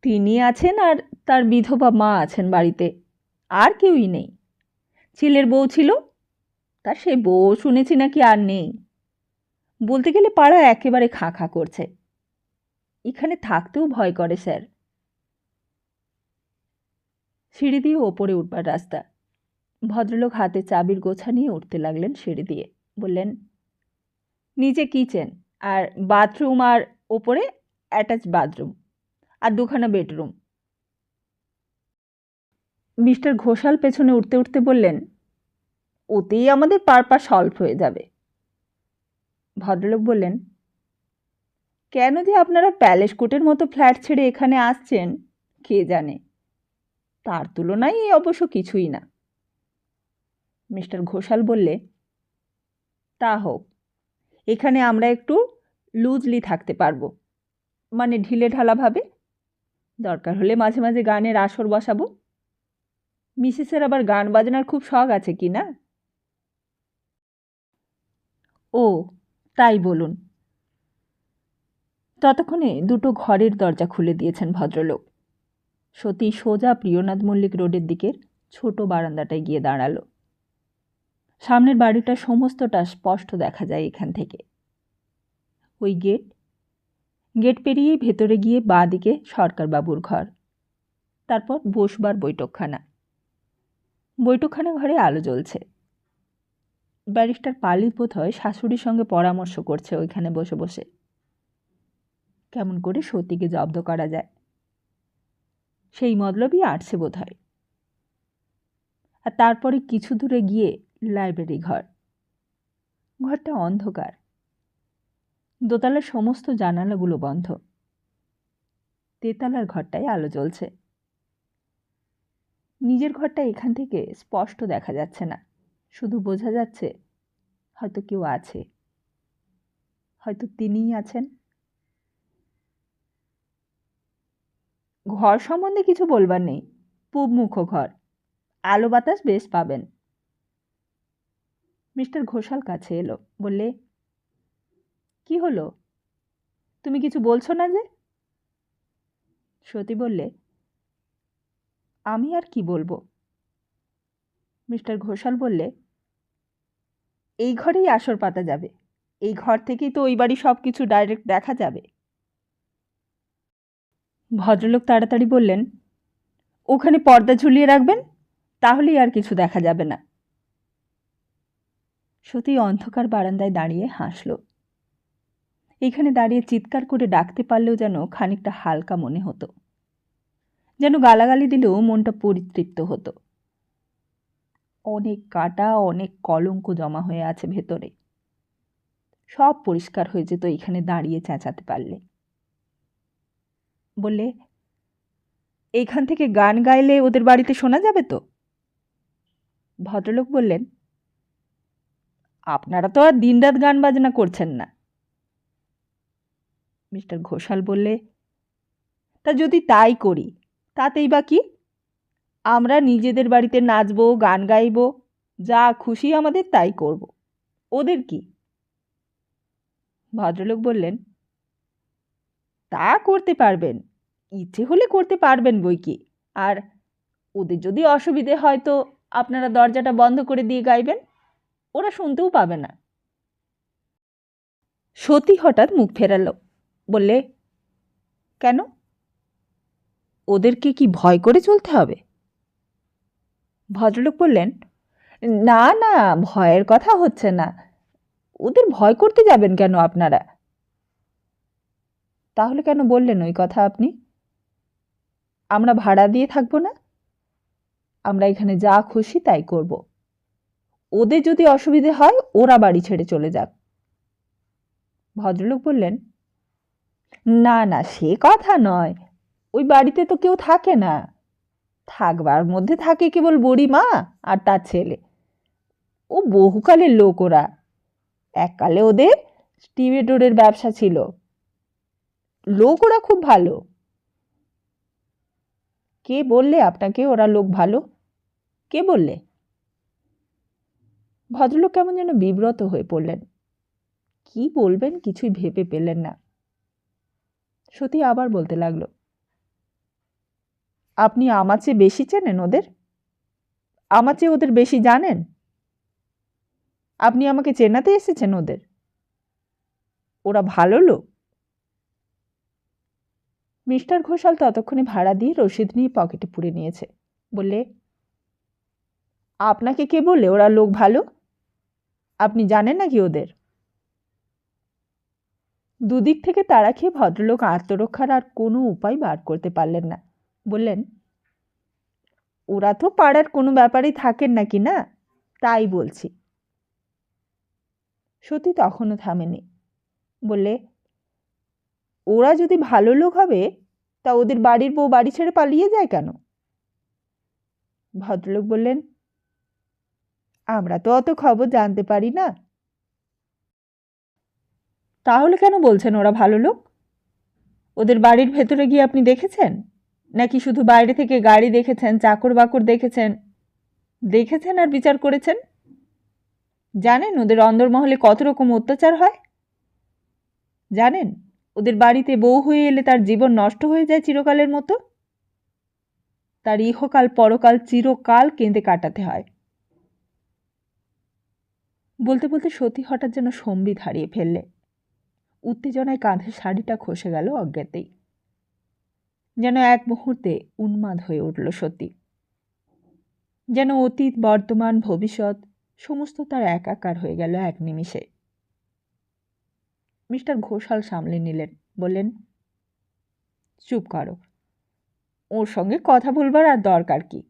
তিনি আছেন আর তার বিধবা মা আছেন বাড়িতে। আর কেউই নেই। ছেলের বউ ছিল, তার সেই বউ শুনেছি নাকি আর নেই। বলতে গেলে পাড়া একেবারে খাঁ খাঁ করছে। এখানে থাকতেও ভয় করে স্যার। সিঁড়ি দিয়ে ওপরে উঠবার রাস্তা। ভদ্রলোক হাতে চাবির গোছা নিয়ে উঠতে লাগলেন সিঁড়ি দিয়ে। বললেন, নিচে কিচেন আর বাথরুম আর ওপরে অ্যাটাচ বাথরুম আর দুখানা বেডরুম। মিস্টার ঘোষাল পেছনে উঠতে উঠতে বললেন, ওতেই আমাদের পারপাস সলভ হয়ে যাবে। ভদ্রলোক বললেন, কেন যে আপনারা প্যালেস কোটের মতো ফ্ল্যাট ছেড়ে এখানে আসছেন কে জানে। তার তুলনায় এই অবশ্য কিছুই না। মিস্টার ঘোষাল বললে, তা হোক, এখানে আমরা একটু লুজলি থাকতে পারবো, মানে ঢিলে ঢালাভাবে। দরকার হলে মাঝে মাঝে গানের আসর বসাবো। মিসেসের আবার গান বাজনার খুব শখ আছে কি না? ও, তাই বলুন। ততক্ষণে দুটো ঘরের দরজা খুলে দিয়েছেন ভদ্রলোক। সতী সোজা প্রিয়নাথ মল্লিক রোডের দিকের ছোট বারান্দাটায় গিয়ে দাঁড়ালো। সামনের বাড়িটা সমস্তটা স্পষ্ট দেখা যায় এখান থেকে। ওই গেট, গেট পেরিয়েই ভেতরে গিয়ে বাঁ দিকে সরকারবাবুর ঘর, তারপর বসবার বৈঠকখানা। বৈঠকখানা ঘরে আলো জ্বলছে। ব্যারিস্টার পালিত বোধ হয় শাশুড়ির সঙ্গে পরামর্শ করছে ওইখানে বসে বসে, কেমন করে সতীকে জব্দ করা যায়। সেই মতলবই আটছে বোধ হয়। আর তারপরে কিছু দূরে গিয়ে লাইব্রেরি ঘর। ঘরটা অন্ধকার। দোতলার সমস্ত জানালাগুলো বন্ধ। তেতলার ঘরটায় আলো জ্বলছে। নিজের ঘরটা এখান থেকে স্পষ্ট দেখা যাচ্ছে না, শুধু বোঝা যাচ্ছে হয়তো কেউ আছে, হয়তো তিনিই আছেন। ঘর সম্বন্ধে কিছু বলবার নেই, পূবমুখ ঘর, আলো বাতাস বেশ পাবেন। মিস্টার ঘোষাল কাছে এলো, বললে, কি হলো, তুমি কিছু বলছো না যে? সতী বললে, আমি আর কি বলবো। মিস্টার ঘোষাল বললে, এই ঘরেই আসর পাতা যাবে, এই ঘর থেকেই তো ওই বাড়ি সব কিছু ডাইরেক্ট দেখা যাবে। ভদ্রলোক তাড়াতাড়ি বললেন, ওখানে পর্দা ঝুলিয়ে রাখবেন, তাহলেই আর কিছু দেখা যাবে না। সতী অন্ধকার বারান্দায় দাঁড়িয়ে হাসল। এইখানে দাঁড়িয়ে চিৎকার করে ডাকতে পারলেও যেন খানিকটা হালকা মনে হতো, যেন গালাগালি দিলেও মনটা পরিতৃপ্ত হতো। অনেক কাঁটা, অনেক কলঙ্ক জমা হয়ে আছে ভেতরে, সব পরিষ্কার হয়ে যেত এখানে দাঁড়িয়ে চেঁচাতে পারলে। বললে, এইখান থেকে গান গাইলে ওদের বাড়িতে শোনা যাবে তো? ভদ্রলোক বললেন, আপনারা তো আর দিনরাত গান বাজনা করছেন না। মিস্টার ঘোষাল বললে, তা যদি তাই করি তাতেই বা কি? আমরা নিজেদের বাড়িতে নাচবো, গান গাইব, যা খুশি আমাদের তাই করব, ওদের কি? ভদ্রলোক বললেন, তা করতে পারবেন, ইচ্ছে হলে করতে পারবেন বই কি। আর ওদের যদি অসুবিধে হয় তো আপনারা দরজাটা বন্ধ করে দিয়ে গাইবেন, ওরা শুনতেও পাবে না। সতী হঠাৎ মুখ ফেরাল, বললে, কেন? ওদেরকে কি ভয় করে চলতে হবে? ভদ্রলোক বললেন, না না, ভয়ের কথা হচ্ছে না। ওদের ভয় করতে যাবেন কেন আপনারা? তাহলে কেন বললেন ওই কথা আপনি? আমরা ভাড়া দিয়ে থাকবো না, আমরা এখানে যা খুশি তাই করব। ওদের যদি অসুবিধে হয় ওরা বাড়ি ছেড়ে চলে যাক। ভদ্রলোক বললেন, না না, সে কথা নয়, ওই বাড়িতে তো কেউ থাকে না, থাকবার মধ্যে থাকে কেবল বুড়ি মা আর তার ছেলে। ও বহুকালের লোক ওরা, এককালে ওদের স্টিভেডোরের ব্যবসা ছিল, লোক ওরা খুব ভালো। কে বললে আপনাকে ওরা লোক ভালো? কে বললে? ভদ্রলোক কেমন যেন বিব্রত হয়ে পড়লেন, কি বলবেন কিছুই ভেবে পেলেন না। সতী আবার বলতে লাগলো, আপনি আমার চেয়ে বেশি চেনেন ওদের? আমার চেয়ে ওদের বেশি জানেন? আপনি আমাকে চেনাতে এসেছেন ওদের? ওরা ভালো লোক? মিস্টার ঘোষাল ততক্ষণে ভাড়া দিয়ে রসিদ নিয়ে পকেটে পুরে নিয়েছে। বললে, আপনাকে কে বললে ওরা লোক ভালো? আপনি জানেন নাকি ওদের? দুদিক থেকে তাড়া খেয়ে ভদ্রলোক আত্মরক্ষার আর কোনো উপায় বার করতে পারলেন না। বললেন, ওরা তো পাড়ার কোনো ব্যাপারেই থাকেন নাকি না, তাই বলছি। সত্যি তখনও থামেনি। বললে, ওরা যদি ভালো লোক হবে তা ওদের বাড়ির বউ বাড়ি ছেড়ে পালিয়ে যায় কেন? ভদ্রলোক বললেন, আমরা তো অত খবর জানতে পারি না। তাহলে কেন বলছেন ওরা ভালো লোক? ওদের বাড়ির ভেতরে গিয়ে আপনি দেখেছেন, নাকি শুধু বাইরে থেকে গাড়ি দেখেছেন, চাকর বাকর দেখেছেন, দেখেছেন আর বিচার করেছেন? জানেন ওদের অন্দরমহলে কত রকম অত্যাচার হয়? জানেন ওদের বাড়িতে বউ হয়ে এলে তার জীবন নষ্ট হয়ে যায় চিরকালের মতো, তার ইহকাল পরকাল চিরকাল কেঁদে কাটাতে হয়। বলতে বলতে সতী হঠাৎ যেন সম্বিত হারিয়ে ফেললে। উত্তেজনায় কাঁধের শাড়িটা খসে গেল অজ্ঞাতেই। যেন এক মুহূর্তে উন্মাদ হয়ে উঠল সতী। যেন অতীত, বর্তমান, ভবিষ্যৎ সমস্ত তার একাকার হয়ে গেল এক নিমিষে। মিস্টার ঘোষাল সামলে নিলেন, বললেন, চুপ করো, ওর সঙ্গে কথা বলবার আর দরকার কি?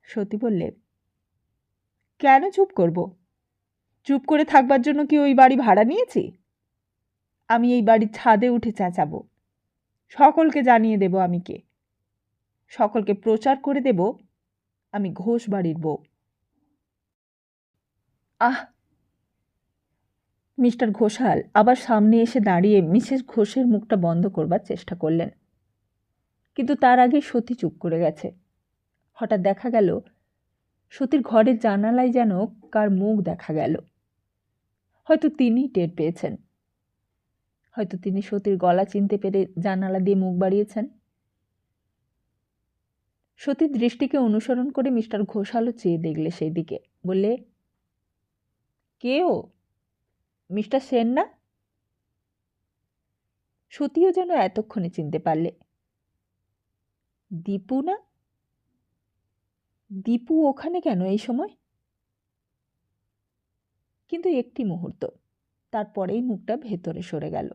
সতী বললে, কেন চুপ করব? চুপ করে থাকবার জন্য কি ওই বাড়ি ভাড়া নিয়েছি? আমি এই বাড়ির ছাদে উঠে চেঁচাবো, সকলকে জানিয়ে দেব আমি কে, সকলকে প্রচার করে দেব আমি ঘোষ বাড়ির বউ। আহ! মিস্টার ঘোষাল আবার সামনে এসে দাঁড়িয়ে মিসেস ঘোষের মুখটা বন্ধ করবার চেষ্টা করলেন, কিন্তু তার আগে সতী চুপ করে গেছে। হঠাৎ দেখা গেল সতীর ঘরের জানালায় যেন কার মুখ দেখা গেল। হয়তো তিনি টের পেয়েছেন, হয়তো তিনি সতীর গলা চিনতে পেরে জানালা দিয়ে মুখ বাড়িয়েছেন। সতীর দৃষ্টিকে অনুসরণ করে মিস্টার ঘোষালও চেয়ে দেখলে সেই দিকে। বললে, কে ও? মিস্টার সেন না? সতীও যেন এতক্ষণে চিনতে পারলে। দীপু না? দীপু ওখানে কেন এই সময়? কিন্তু একটি মুহূর্ত, তারপরেই মুখটা ভেতরে সরে গেল।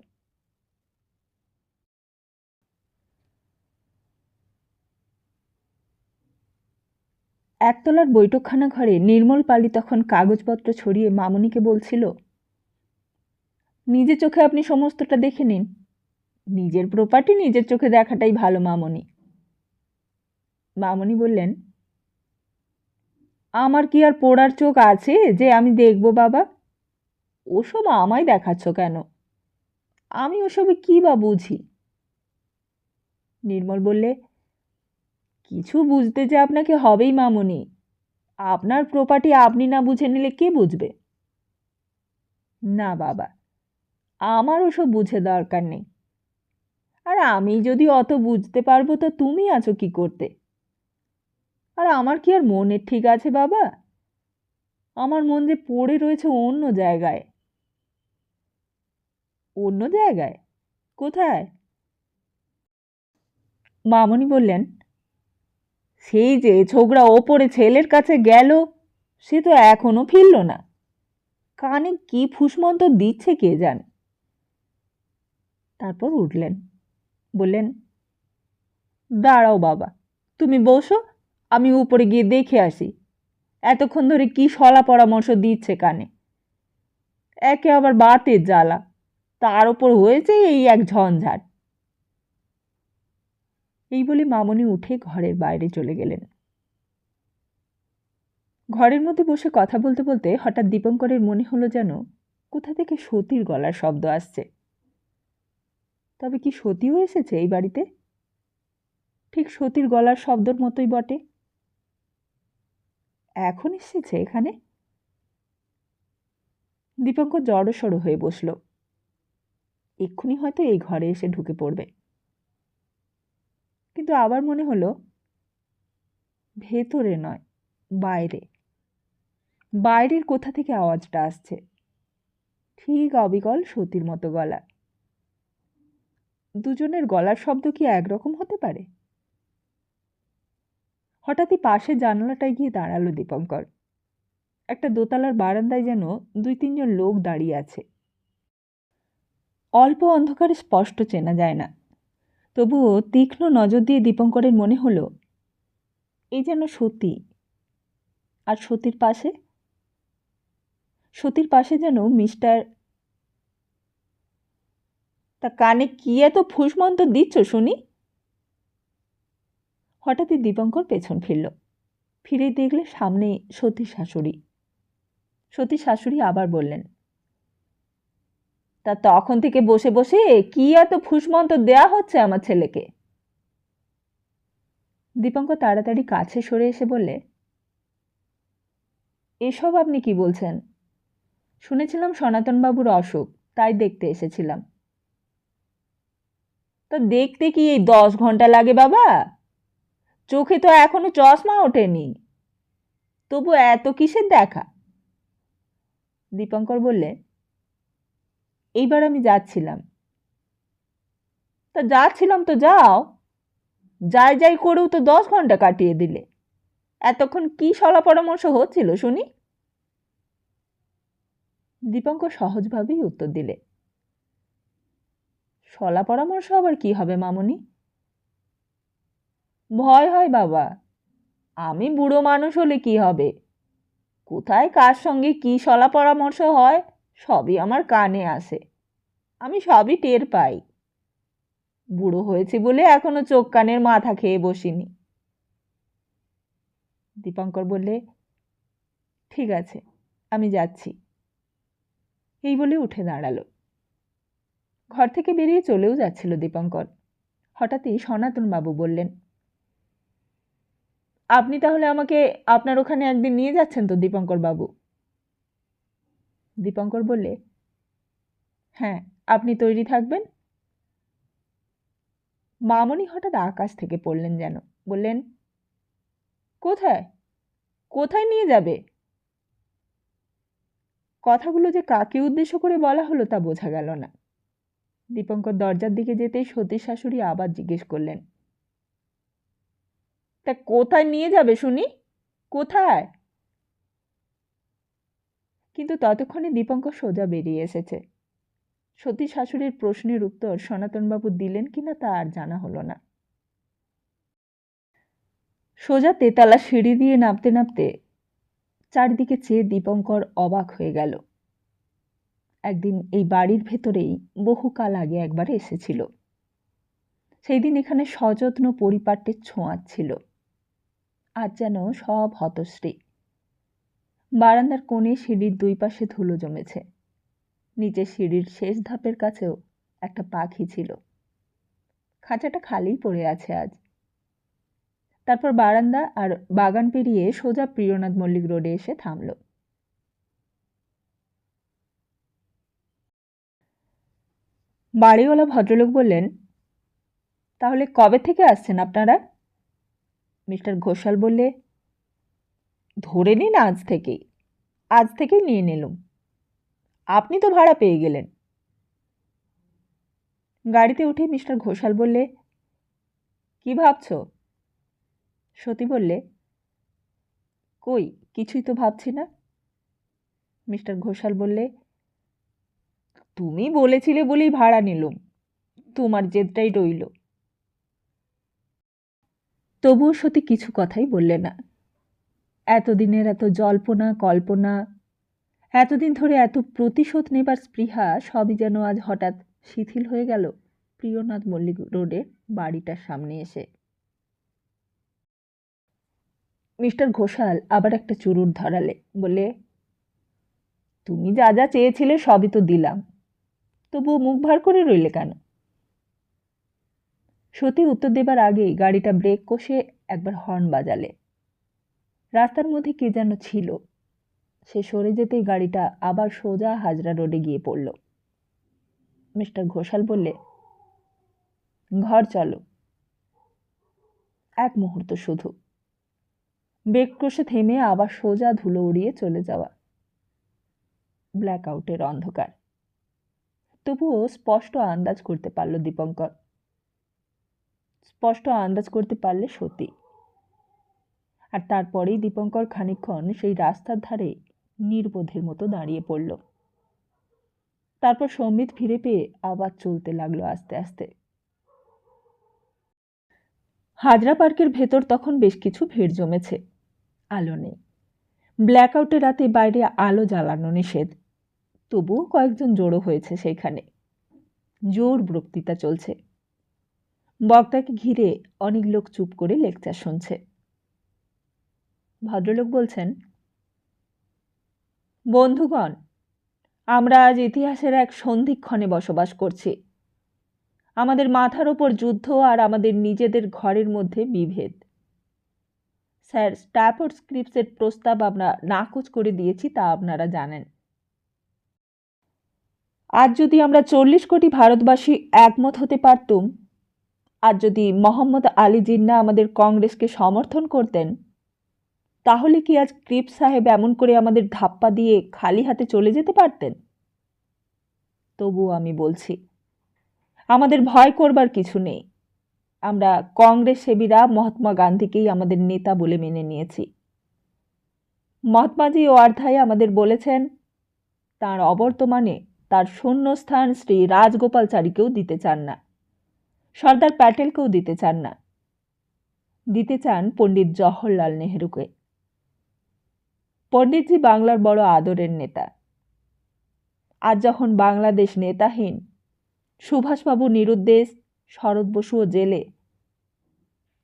একতলার বৈঠকখানা ঘরে নির্মল পালি তখন কাগজপত্র ছড়িয়ে মামুনিকে বলছিল, নিজের চোখে আপনি সমস্তটা দেখে নিন। নিজের প্রপার্টি নিজের চোখে দেখাটাই ভালো মামুনি। মামুনি বললেন, আমার কি আর পোড়ার চোখ আছে যে আমি দেখব বাবা? ওসব আমায় দেখাচ্ছ কেন? আমি ওসবে কি বা বুঝি? নির্মল বললে, কিছু বুঝতে যে আপনাকে হবেই মামুনি। আপনার প্রপার্টি আপনি না বুঝে নিলে কে বুঝবে? না বাবা, আমার ওসব বুঝে দরকার নেই। আর আমি যদি অত বুঝতে পারবো তো তুমি আছো কি করতে? আর আমার কি আর মনের ঠিক আছে বাবা? আমার মন যে পড়ে রয়েছে অন্য জায়গায়। অন্য জায়গায়? কোথায়? মামুনি বললেন, সেই যে ছোকরা ওপরে ছেলের কাছে গেল, সে তো এখনো ফিরল না। কানে কি ফুসমন্ত দিচ্ছে কে জানে। তারপর উঠলেন, বললেন, দাঁড়াও বাবা, তুমি বসো, আমি উপরে গিয়ে দেখে আসি এতক্ষণ ধরে কি শলা পরামর্শ দিচ্ছে কানে। একে আবার বাতের জ্বালা, তার ওপর হয়েছে এই এক ঝঞ্ঝাট। এই বলে মামুনি উঠে ঘরের বাইরে চলে গেলেন। ঘরের মধ্যে বসে কথা বলতে বলতে হঠাৎ দীপঙ্করের মনে হলো যেন কোথা থেকে সতীর গলার শব্দ আসছে। তবে কি সতীও এসেছে এই বাড়িতে? ঠিক সতীর গলার শব্দর মতোই বটে। এখন এসেছে এখানে? দীপঙ্কর জড়সড় হয়ে বসল। এক্ষুনি হয়তো এই ঘরে এসে ঢুকে পড়বে। কিন্তু আবার মনে হলো, ভেতরে নয়, বাইরে। বাইরের কোথা থেকে আওয়াজটা আসছে। ঠিক অবিকল সতীর মতো গলা। দুজনের গলার শব্দ কি একরকম হতে পারে? হঠাৎই পাশের জানালাটায় গিয়ে দাঁড়ালো দীপঙ্কর। একটা দোতলার বারান্দায় যেন 2-3 জন লোক দাঁড়িয়ে আছে। অল্প অন্ধকারে স্পষ্ট চেনা যায় না, তবুও তীক্ষ্ণ নজর দিয়ে দীপঙ্করের মনে হলো এই যেন সতী। আর সতীর পাশে যেন মিস্টার। তা কানে কি এত ফুসমন্ত দিচ্ছ শুনি? হঠাৎই দীপঙ্কর পেছন ফিরল। ফিরে দেখলে সামনে সতীর শাশুড়ি। সতীর শাশুড়ি আবার বললেন, তা তখন থেকে বসে বসে কি এত ফুসমন্ত দেয়া হচ্ছে আমার ছেলেকে? দীপঙ্কর তাড়াতাড়ি কাছে সরে এসে বললে, এসব আপনি কি বলছেন? শুনেছিলাম সনাতনবাবুর অসুখ, তাই দেখতে এসেছিলাম। তা দেখতে কি এই 10 ঘন্টা লাগে বাবা? চোখে তো এখনো চশমা ওঠেনি, তবু এত কিসের দেখা? দীপঙ্কর বললে, এইবার আমি যাচ্ছিলাম। তা যাচ্ছিলাম তো যাও, যাই যাই করেও তো 10 ঘন্টা কাটিয়ে দিলে। এতক্ষণ কি শলা পরামর্শ হচ্ছিল শুনি? দীপঙ্কর সহজভাবেই উত্তর দিলে, শলা পরামর্শ আবার কি হবে মামুনি? ভয় হয় বাবা, আমি বুড়ো মানুষ হলে কি হবে? কোথায় কার সঙ্গে কি শলা পরামর্শ হয় সবই আমার কানে আসে। আমি সবই টের পাই। বুড়ো হয়েছি বলে এখনো চোখ কানের মাথা খেয়ে বসিনি। দীপঙ্কর বললে, ঠিক আছে, আমি যাচ্ছি। এই বলে উঠে দাঁড়ালো। ঘর থেকে বেরিয়ে চলেও যাচ্ছিল দীপঙ্কর। হঠাৎই সনাতনবাবু বললেন, আপনি তাহলে আমাকে আপনার ওখানে একদিন নিয়ে যাচ্ছেন তো দীপঙ্কর বাবু? দীপঙ্কর বললে, হ্যাঁ, আপনি তৈরি থাকবেন। মামনি হঠাৎ আকাশ থেকে পড়লেন যেন, বললেন, কোথায়? কোথায় নিয়ে যাবে? কথাগুলো যে কাকে উদ্দেশ্য করে বলা হলো তা বোঝা গেল না। দীপঙ্কর দরজার দিকে যেতেই সতীশ শাশুড়ি আবার জিজ্ঞেস করলেন, তা কোথায় নিয়ে যাবে শুনি? কোথায়? কিন্তু ততক্ষণে দীপঙ্কর সোজা বেরিয়ে এসেছে। সতীশ শাশুড়ির প্রশ্নের উত্তর সনাতনবাবু দিলেন কিনা তা আর জানা হলো না। সোজা তেতলা সিঁড়ি দিয়ে নামতে নামতে চারিদিকে চেয়ে দীপঙ্কর অবাক হয়ে গেল। একদিন এই বাড়ির ভেতরেই বহুকাল আগে একবার এসেছিল। সেই দিন এখানে সযত্ন পরিপাট্যের ছোঁয়াচ ছিল। আজ যেন সব হতশ্রী। বারান্দার কোণে সিঁড়ির দুই পাশে ধুলো জমেছে। নিচে সিঁড়ির শেষ ধাপের কাছেও একটা পাখি ছিল। খাঁচাটা খালিই পড়ে আছে আজ। তারপর বারান্দা আর বাগান পেরিয়ে সোজা প্রিয়নাথ মল্লিক রোডে এসে থামল। বাড়িওয়ালা ভদ্রলোক বললেন, তাহলে কবে থেকে আসছেন আপনারা? মিস্টার ঘোষাল বললে, ধরে নিন আজ থেকেই নিয়ে নিলুম। আপনি তো ভাড়া পেয়ে গেলেন। গাড়িতে উঠে মিস্টার ঘোষাল বললে, কি ভাবছ? সতী বললে, কই কিছুই তো ভাবছি না। মিস্টার ঘোষাল বললে, তুমি বলেছিলে বলেই ভাড়া নিলুম, তোমার জেদটাই রইল। তবুও সতী কিছু কথাই বললে না। এতদিনের এত জল্পনা কল্পনা, এতদিন ধরে এত প্রতিশোধ নেবার স্পৃহা সবই যেন আজ হঠাৎ শিথিল হয়ে গেল প্রিয়নাথ মল্লিক রোডের বাড়িটার সামনে এসে। মিস্টার ঘোষাল আবার একটা চুরুট ধরালে, বলে, তুমি যা যা চেয়েছিলে সবই তো দিলাম, তবুও মুখ ভার করে রইলে কেন? সতী উত্তর দেবার আগেই গাড়িটা ব্রেক কষে একবার হর্ন বাজালে। রাস্তার মধ্যে কে যেন ছিল। সে সরে যেতেই গাড়িটা আবার সোজা হাজরা রোডে গিয়ে পড়ল। মিস্টার ঘোষাল বললে, ঘর চলো। এক মুহূর্ত শুধু। ব্রেক কষে থেমে আবার সোজা ধুলো উড়িয়ে চলে যাওয়া। ব্ল্যাক আউটের অন্ধকার। তবুও স্পষ্ট আন্দাজ করতে পারল দীপঙ্কর, স্পষ্ট আন্দাজ করতে পারলে সতী। আর তারপরেই দীপঙ্কর খানিকক্ষণ সেই রাস্তার ধারে নির্বোধের মতো দাঁড়িয়ে পড়ল। তারপর সম্বিত ফিরে পেয়ে আবার চলতে লাগলো আস্তে আস্তে। হাজরা পার্কের ভেতর তখন বেশ কিছু ভিড় জমেছে। আলো নেই। ব্ল্যাক আউটের রাতে বাইরে আলো জ্বালানো নিষেধ। তবুও কয়েকজন জড়ো হয়েছে সেইখানে। জোর বক্তৃতা চলছে। বক্তাকে ঘিরে অনেক লোক চুপ করে লেকচার শুনছে। ভদ্রলোক বলছেন, বন্ধুগণ, আমরা আজ ইতিহাসের এক সন্ধিক্ষণে বসবাস করছি। আমাদের মাথার ওপর যুদ্ধ আর আমাদের নিজেদের ঘরের মধ্যে বিভেদ। স্যার স্ট্যাফোর্ড স্ক্রিপসের প্রস্তাব আমরা নাকচ করে দিয়েছি, তা আপনারা জানেন। আজ যদি আমরা 40 কোটি ভারতবাসী একমত হতে পারতুম, আর যদি মোহাম্মদ আলী জিন্নাহ আমাদের কংগ্রেসকে সমর্থন করতেন, তাহলে কি আজ ক্রিপস সাহেব এমন করে আমাদের ধাপ্পা দিয়ে খালি হাতে চলে যেতে পারতেন? তবু আমি বলছি, আমাদের ভয় করবার কিছু নেই। আমরা কংগ্রেস সেবীরা মহাত্মা গান্ধীকেই আমাদের নেতা বলে মেনে নিয়েছি। মহাত্মাজি ওয়ার্ধায় আমাদের বলেছেন, তাঁর অবর্তমানে তার শূন্যস্থান শ্রী রাজগোপালচারীকেও দিতে চান না, সর্দার প্যাটেলকেও দিতে চান না, দিতে চান পণ্ডিত জওহরলাল নেহরুকে। পণ্ডিতজি বাংলার বড় আদরের নেতা। আজ যখন বাংলাদেশ নেতাহীন, সুভাষবাবু নিরুদ্দেশ, শরৎ বসুও জেলে,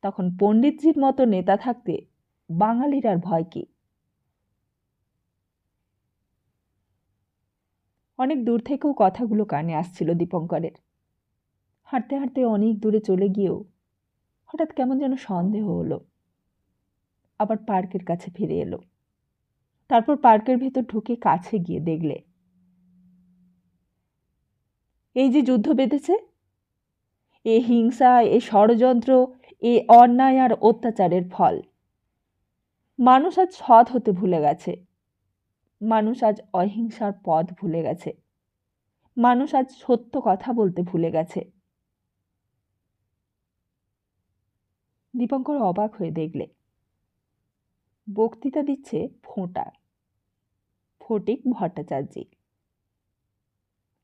তখন পণ্ডিতজির মতো নেতা থাকতে বাঙালির আর ভয় কি? অনেক দূর থেকেও কথাগুলো কানে আসছিল দীপঙ্করের। হাঁটতে হাঁটতে অনেক দূরে চলে গিয়েও হঠাৎ কেমন যেন সন্দেহ হলো। আবার পার্কের কাছে ফিরে এলো। তারপর পার্কের ভেতর ঢুকে কাছে গিয়ে দেখলে, এই যে যুদ্ধ বেঁধেছে, এ হিংসা, এ ষড়যন্ত্র, এ অন্যায় আর অত্যাচারের ফল। মানুষ আজ সৎ হতে ভুলে গেছে। মানুষ আজ অহিংসার পথ ভুলে গেছে, মানুষ আজ সত্য কথা বলতে ভুলে গেছে। দীপঙ্কর অবাক হয়ে দেখলে বক্তৃতা দিচ্ছে ফটিক ভট্টাচার্য।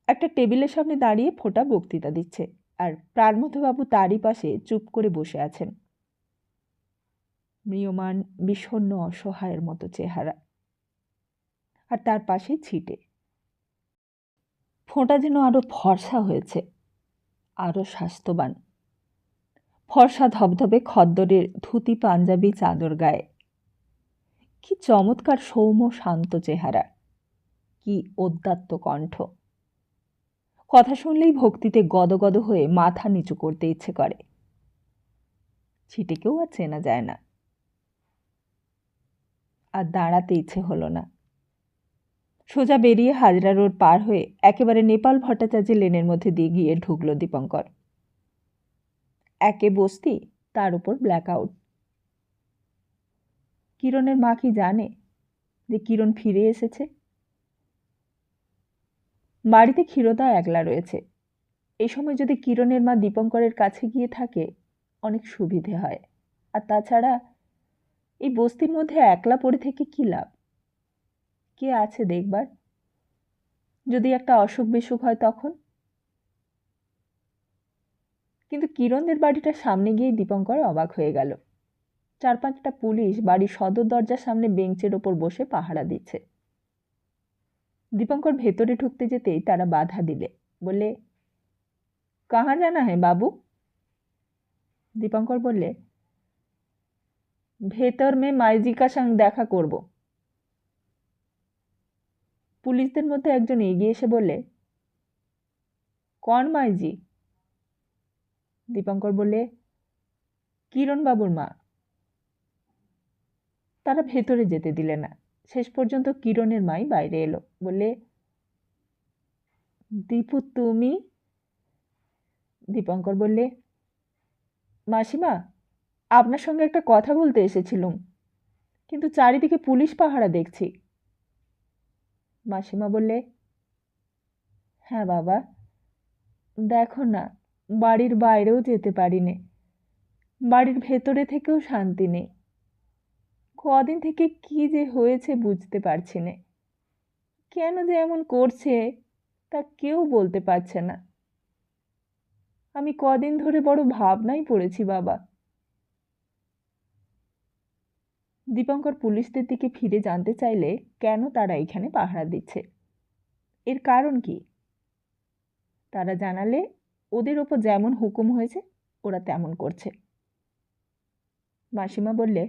একটা টেবিলের সামনে দাঁড়িয়ে ফোঁটা বক্তৃতা দিচ্ছে, আর প্রাণমথবাবু তারই পাশে চুপ করে বসে আছেন। ম্রিয়মাণ বিষণ্ণ অসহায়ের মতো চেহারা, আর তার পাশে ছিটে। ফোঁটা যেন আরো ফর্সা হয়েছে, আরো স্বাস্থ্যবান। ফর্সা ধবধবে খদ্দরের ধুতি পাঞ্জাবি চাদর গায়ে। কি চমৎকার সৌম্য শান্ত চেহারা, কি উদাত্ত কণ্ঠ! কথা শুনলেই ভক্তিতে গদগদ হয়ে মাথা নিচু করতে ইচ্ছে করে। ছিটেকেও আর চেনা যায় না। আর দাঁড়াতে ইচ্ছে হলো না। সোজা বেরিয়ে হাজরা রোড পার হয়ে একেবারে নেপাল ভট্টাচার্যের লেনের মধ্যে দিয়ে গিয়ে ঢুকল দীপঙ্কর। একে বস্তি, তার উপর ব্ল্যাকআউট। কিরণের মা কি জানে যে কিরণ ফিরে এসেছে? বাড়িতে ক্ষীরোদা একলা রয়েছে। এই সময় যদি কিরণের মা দীপঙ্করের কাছে গিয়ে থাকে অনেক সুবিধে হয়। আর তাছাড়া এই বস্তির মধ্যে একলা পড়ে থেকে কি লাভ? কে আছে দেখবার? যদি একটা অসুখ বিসুখ হয় তখন? কিন্তু কিরণদের বাড়িটার সামনে গিয়েই দীপঙ্কর অবাক হয়ে গেল। 4-5টা পুলিশ বাড়ির সদর দরজার সামনে বেঞ্চের ওপর বসে পাহারা দিচ্ছে। দীপঙ্কর ভেতরে ঢুকতে যেতেই তারা বাধা দিলে, বললে, কাহা জানা হ্যাঁ বাবু? দীপঙ্কর বললে, ভেতর মে মাইজিকার সঙ্গে দেখা করব। পুলিশদের মধ্যে একজন এগিয়ে এসে বললে, কন মাইজি? দীপঙ্কর বললে, কিরণ বাবুর মা। তারা ভেতরে যেতে দিলে না। শেষ পর্যন্ত কিরণের মাই বাইরে এলো, বললে, দীপু তুমি? দীপঙ্কর বললে, মাসিমা, আপনার সঙ্গে একটা কথা বলতে এসেছিলুম, কিন্তু চারিদিকে পুলিশ পাহারা দেখছি। মাসিমা বললে, হ্যাঁ বাবা, দেখো না, বাড়ির বাইরেও যেতে পারি নে, বাড়ির ভেতরে থেকেও শান্তি নেই। কদিন থেকে কি যে হয়েছে বুঝতে পারছি নে। কেন যে এমন করছে তা কেউ বলতে পারছে না। আমি কদিন ধরে বড় ভাবনায় পড়েছি বাবা। দীপঙ্কর পুলিশদের দিকে ফিরে জানতে চাইলে কেন তারা এখানে পাহারা দিচ্ছে, এর কারণ কি। তারা জানালে ওদের ওপর যেমন হুকুম হয়েছে ওরা তেমন করছে। মাসিমা বললে,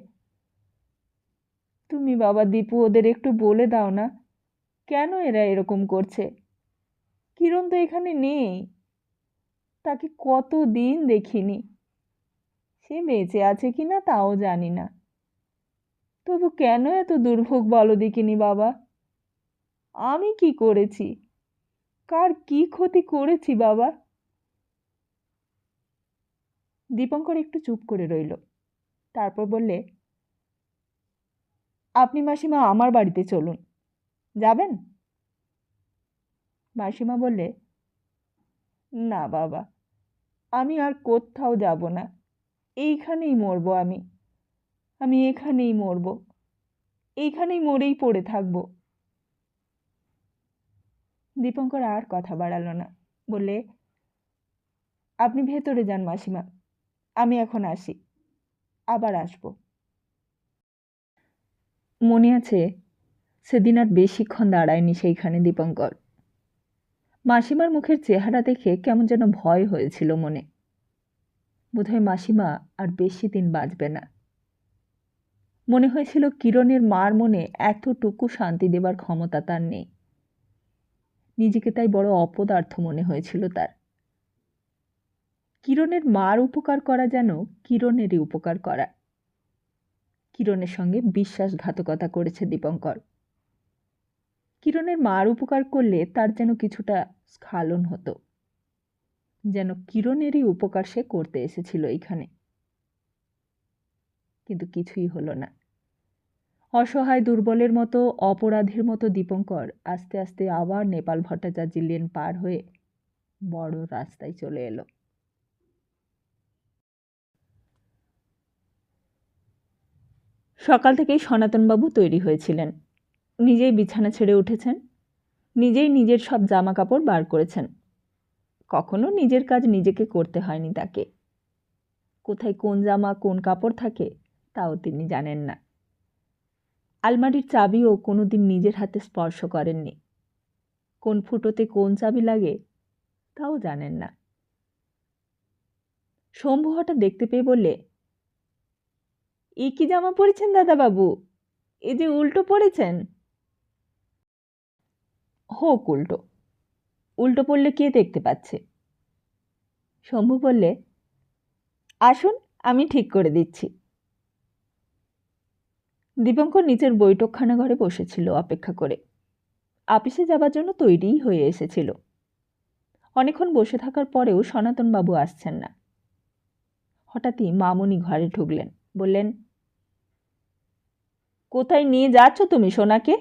তুমি বাবা দীপু ওদের একটু বলে দাও না, কেন এরা এরকম করছে। কিরণ তো এখানে নেই, তাকে কতদিন দেখিনি। সে বেঁচে আছে কিনা তাও জানি না। তবু কেন এত দুর্ভোগ বলো দেখিনি বাবা? আমি কি করেছি? কার কি ক্ষতি করেছি বাবা? দীপঙ্কর একটু চুপ করে রইল। তারপর বললে, আপনি মাসিমা আমার বাড়িতে চলুন, যাবেন? মাসিমা বললে, না বাবা, আমি আর কোথাও যাব না, এইখানেই মরবো আমি। আমি এখানেই মরবো, এইখানেই মরেই পড়ে থাকবো। দীপঙ্কর আর কথা বাড়ালো না, বললে, আপনি ভেতরে যান মাসিমা, আমি এখন আসি, আবার আসবো। মনে আছে সেদিন আর বেশিক্ষণ দাঁড়ায়নি সেইখানে দীপঙ্কর। মাসিমার মুখের চেহারা দেখে কেমন যেন ভয় হয়েছিল মনে। বোধহয় মাসিমা আর বেশি দিন বাঁচবে না। মনে হয়েছিল কিরণের মার মনে এতটুকু শান্তি দেবার ক্ষমতা তার নেই। নিজেকে তাই বড় অপদার্থ মনে হয়েছিল তার। কিরণের মার উপকার করা যেন কিরণেরই উপকার করা। কিরণের সঙ্গে বিশ্বাসঘাতকতা করেছে দীপঙ্কর। কিরণের মার উপকার করলে তার যেন কিছুটা স্খলন হতো, যেন কিরণেরই উপকার সে করতে এসেছিল এইখানে। কিন্তু কিছুই হলো না। অসহায় দুর্বলের মতো, অপরাধীর মতো দীপঙ্কর আস্তে আস্তে আবার নেপাল ভট্টাচার্যের লেন পার হয়ে বড় রাস্তায় চলে এলো। সকাল থেকেই সনাতনবাবু তৈরি হয়েছিলেন। নিজেই বিছানা ছেড়ে উঠেছেন, নিজেই নিজের সব জামা কাপড় বার করেছেন। কখনো নিজের কাজ নিজেকে করতে হয়নি তাকে। কোথায় কোন জামা কোন কাপড় থাকে তাও তিনি জানেন না। আলমারির চাবিও কোনোদিন নিজের হাতে স্পর্শ করেননি। কোন ফুটোতে কোন চাবি লাগে তাও জানেন না। শম্ভু হঠাৎ দেখতে পেয়ে বললে, এ কি জামা পরেছেন দাদাবাবু? এ যে উল্টো পরেছেন। হোক উল্টো, উল্টো পড়লে কে দেখতে পাচ্ছে? শম্ভু বললে, আসুন আমি ঠিক করে দিচ্ছি। দীপঙ্কর নিচের বৈঠকখানা ঘরে বসেছিল অপেক্ষা করে। আপিসে যাবার জন্য তৈরিই হয়ে এসেছিল। অনেকক্ষণ বসে থাকার পরেও সনাতনবাবু আসছেন না। হঠাৎই মামুনি ঘরে ঢুকলেন, বললেন, কোথায় নিয়ে যাচ্ছ তুমি সোনাকে?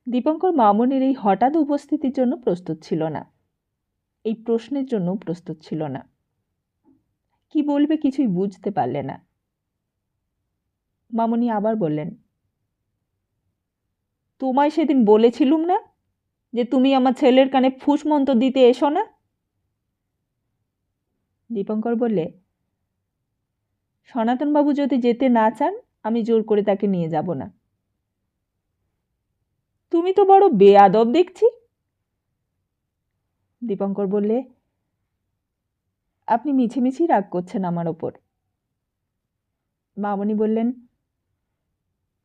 দীপঙ্কর মামুনির এই হঠাৎ উপস্থিতির জন্য প্রস্তুত ছিল না, এই প্রশ্নের জন্য প্রস্তুত ছিল না। কি বলবে কিছুই বুঝতে পারলে না। মামুনি আবার বললেন, তোমায় সেদিন বলেছিলুম না যে তুমি আমার ছেলের কানে ফুসমন্ত দিতে এসো না? দীপঙ্কর বললে, সনাতনবাবু যদি যেতে না চান আমি জোর করে তাকে নিয়ে যাব না। তুমি তো বড় বেয়াদব দেখছি। দীপঙ্কর বললে, আপনি মিছিমিছি রাগ করছেন আমার ওপর। মামনি বললেন,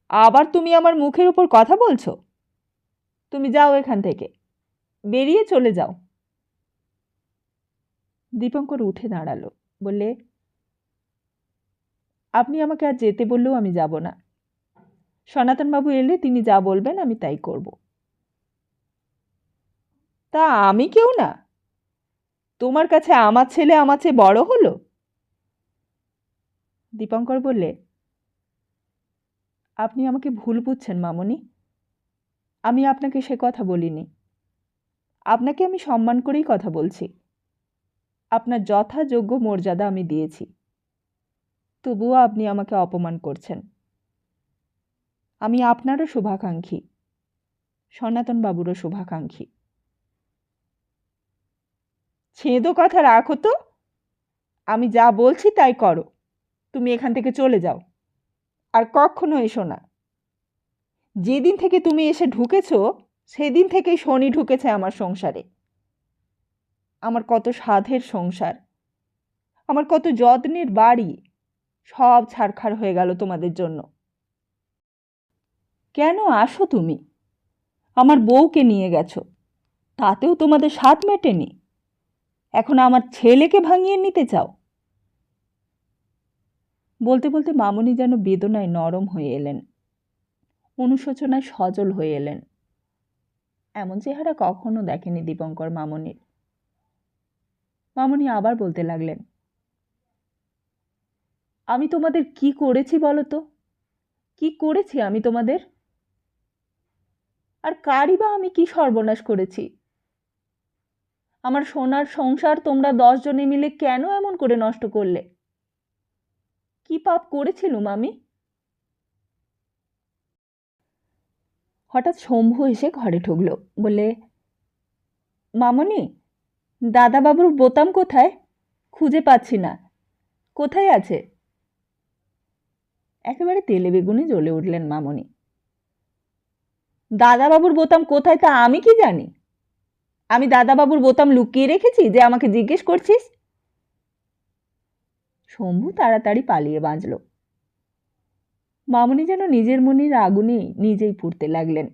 আবার তুমি আমার মুখের উপর কথা বলছো? তুমি যাও এখান থেকে, বেরিয়ে চলে যাও। দীপঙ্কর উঠে দাঁড়ালো, বললে, আপনি আমাকে আর যেতে বললেও আমি যাব না। সনাতনবাবু এলে তিনি যা বলবেন আমি তাই করব। তা আমি কেউ না? তোমার কাছে আমার ছেলে আমার চেয়ে বড় হলো? দীপঙ্কর বললে, আপনি আমাকে ভুল বুঝছেন মামনি। আমি আপনাকে সে কথা বলিনি। আপনাকে আমি সম্মান করেই কথা বলছি। আপনার যথাযোগ্য মর্যাদা আমি দিয়েছি, তবুও আপনি আমাকে অপমান করছেন। আমি আপনারও শুভাকাঙ্ক্ষী, সনাতনবাবুরও শুভাকাঙ্ক্ষী। ছেদো কথা রাখো তো। আমি যা বলছি তাই করো। তুমি এখান থেকে চলে যাও, আর কখনো এসো না। যেদিন থেকে তুমি এসে ঢুকেছ সেদিন থেকেই শনি ঢুকেছে আমার সংসারে। আমার কত সাধের সংসার, আমার কত যত্নের বাড়ি, সব ছারখার হয়ে গেল তোমাদের জন্য। কেন আসো তুমি? আমার বউকে নিয়ে গেছো, তাতেও তোমাদের স্বাদ মেটেনি। এখন আমার ছেলেকে ভাঙিয়ে নিতে চাও? বলতে বলতে মামনি যেন বেদনায় নরম হয়ে এলেন, অনুশোচনায় সজল হয়ে এলেন। এমন চেহারা কখনো দেখেনি দীপঙ্কর মামনির। মামনি আবার বলতে লাগলেন, আমি তোমাদের কি করেছি বলো তো? কি করেছি আমি তোমাদের? আর কারই বা আমি কি সর্বনাশ করেছি? আমার সোনার সংসার তোমরা 10 জনে মিলে কেন এমন করে নষ্ট করলে? কি পাপ করেছিলুম আমি? হঠাৎ শম্ভু এসে ঘরে ঢুকল, বলে, মামনি, দাদাবাবুর বোতাম কোথায়? খুঁজে পাচ্ছি না, কোথায় আছে? একেবারে তেলে বেগুনে জ্বলে উঠলেন মামনি। দাদাবাবুর বোতাম কোথায় তা আমি কি জানি? আমি দাদাবাবুর বোতাম লুকিয়ে রেখেছি যে আমাকে জিজ্ঞেস করছিস? শম্ভু তাড়াতাড়ি পালিয়ে বাঁচল। মামনি যেন নিজের মনের আগুনে নিজেই পুড়তে লাগলেন।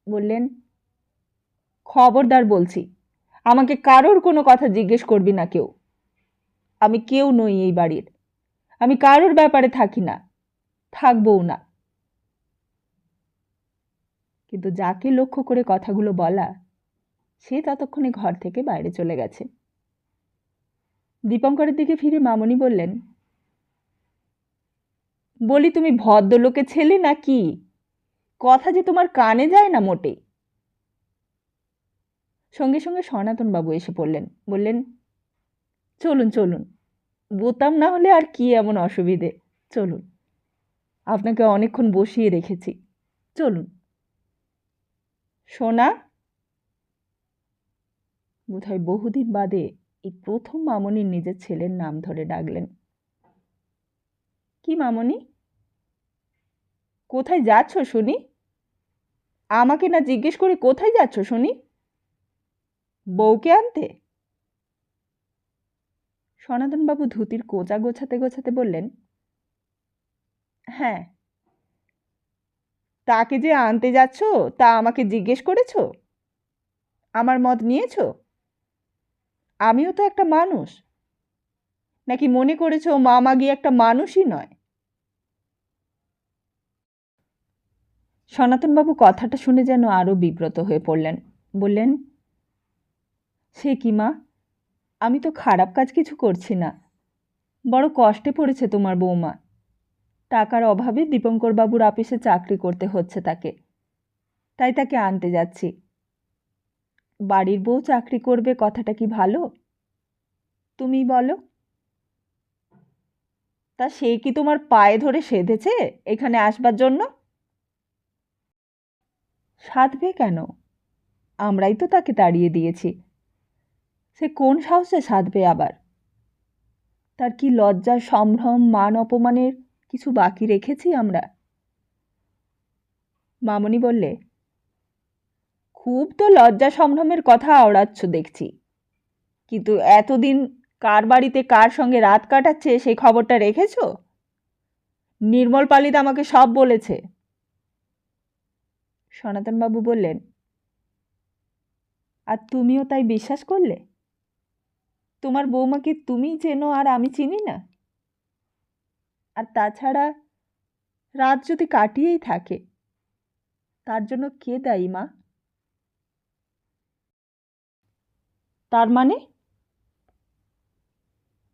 বললেন, খবরদার বলছি, আমাকে কারোর কোনো কথা জিজ্ঞেস করবি না কেউ। আমি কেউ নই এই বাড়ির। আমি কারোর ব্যাপারে থাকি না, থাকবও না। কিন্তু যাকে লক্ষ্য করে কথাগুলো বলা, সে ততক্ষণে ঘর থেকে বাইরে চলে গেছে। দীপঙ্করের দিকে ফিরে মামনি বললেন, বলি তুমি ভদ্রলোকের ছেলে না কি? কথা যে তোমার কানে যায় না মোটেই। সঙ্গে সঙ্গে সনাতনবাবু এসে পড়লেন, বললেন, চলুন চলুন, বোতাম না হলে আর কি এমন অসুবিধে, চলুন, আপনাকে অনেকক্ষণ বসিয়ে রেখেছি, চলুন। সোনা, বোধহয় বহুদিন বাদে এই প্রথম মামনির নিজের ছেলের নাম ধরে ডাকলেন। কি মামনি, কোথায় যাচ্ছ শুনি? আমাকে না জিজ্ঞেস করে কোথায় যাচ্ছ শুনি? বউকে আনতে? সনাতনবাবু ধুতির কোঁচা গোছাতে গোছাতে বললেন, হ্যাঁ। তাকে যে আনতে যাচ্ছ তা আমাকে জিজ্ঞেস করেছ? আমার মত নিয়েছ? আমিও তো একটা মানুষ। নাকি মনে করেছ মামা গিয়ে একটা মানুষই নয়? সনাতনবাবু কথাটা শুনে যেন আরও বিব্রত হয়ে পড়লেন, বললেন, সে কি মা, আমি তো খারাপ কাজ কিছু করছি না। বড় কষ্টে পড়েছে তোমার বৌমা। টাকার অভাবে দীপঙ্করবাবুর অফিসে চাকরি করতে হচ্ছে তাকে, তাই তাকে আনতে যাচ্ছি। বাড়ির বউ চাকরি করবে কথাটা কি ভালো? তুমিই বলো। তা সে কি তোমার পায়ে ধরে সেধেছে এখানে আসবার জন্য? সাধবে কেন? আমরাই তো তাকে তাড়িয়ে দিয়েছি। সে কোন সাহসে সাধবে আবার? তার কি লজ্জা, সম্ভ্রম, মান অপমানের কিছু বাকি রেখেছি আমরা? মামনি বললে, খুব তো লজ্জা সম্ভ্রমের কথা আওড়াচ্ছ দেখছি, কিন্তু এতদিন কার বাড়িতে কার সঙ্গে রাত কাটাচ্ছে সেই খবরটা রেখেছ? নির্মল পালিত আমাকে সব বলেছে। সনাতনবাবু বললেন, আর তুমিও তাই বিশ্বাস করলে? তোমার বৌমাকে তুমি চেনো আর আমি চিনি না? আর তাছাড়া রাত যদি কাটিয়েই থাকে, তার জন্য কে দায়ী মা? তার মানে?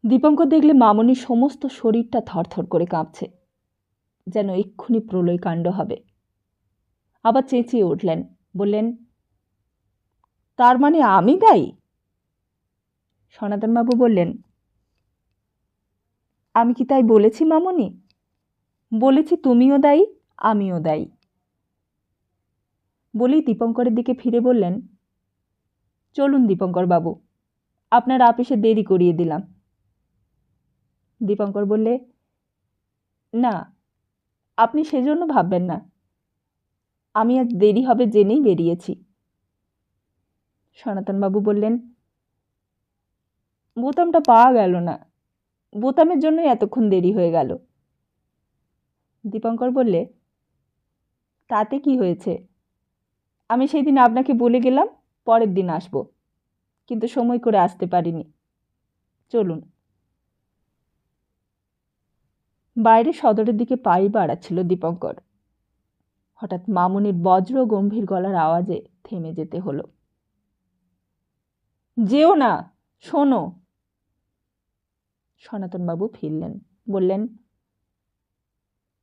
দীপঙ্কর দেখলে মামনির সমস্ত শরীরটা থরথর করে কাঁপছে, যেন এক্ষুনি প্রলয়কাণ্ড হবে। আবার চেঁচিয়ে উঠলেন, বললেন, তার মানে আমি দায়ী? সনাতনবাবু বললেন, আমি কি তাই বলেছি মামনি? বলেছি তুমিও দায়ী, আমিও দায়ী। বলেই দীপঙ্করের দিকে ফিরে বললেন, চলুন দীপঙ্কর বাবু, আপনার অফিসে দেরি করিয়ে দিলাম। দীপঙ্কর বললে, না, আপনি সেজন্য ভাববেন না, আমি আজ দেরি হবে জেনেই বেরিয়েছি। সনাতনবাবু বললেন, বোতামটা পাওয়া গেল না, বোতামের জন্যই এতক্ষণ দেরি হয়ে গেল। দীপঙ্কর বললে, তাতে কি হয়েছে? আমি সেই দিন আপনাকে বলে গেলাম পরের দিন আসব, কিন্তু সময় করে আসতে পারিনি। চলুন। বাইরে সদরের দিকে পাই বাড়াচ্ছিল দীপঙ্কর। হঠাৎ মামুনির বজ্র গম্ভীর গলার আওয়াজে থেমে যেতে হলো। যেও না, শোনো। সনাতনবাবু ফিরলেন, বললেন,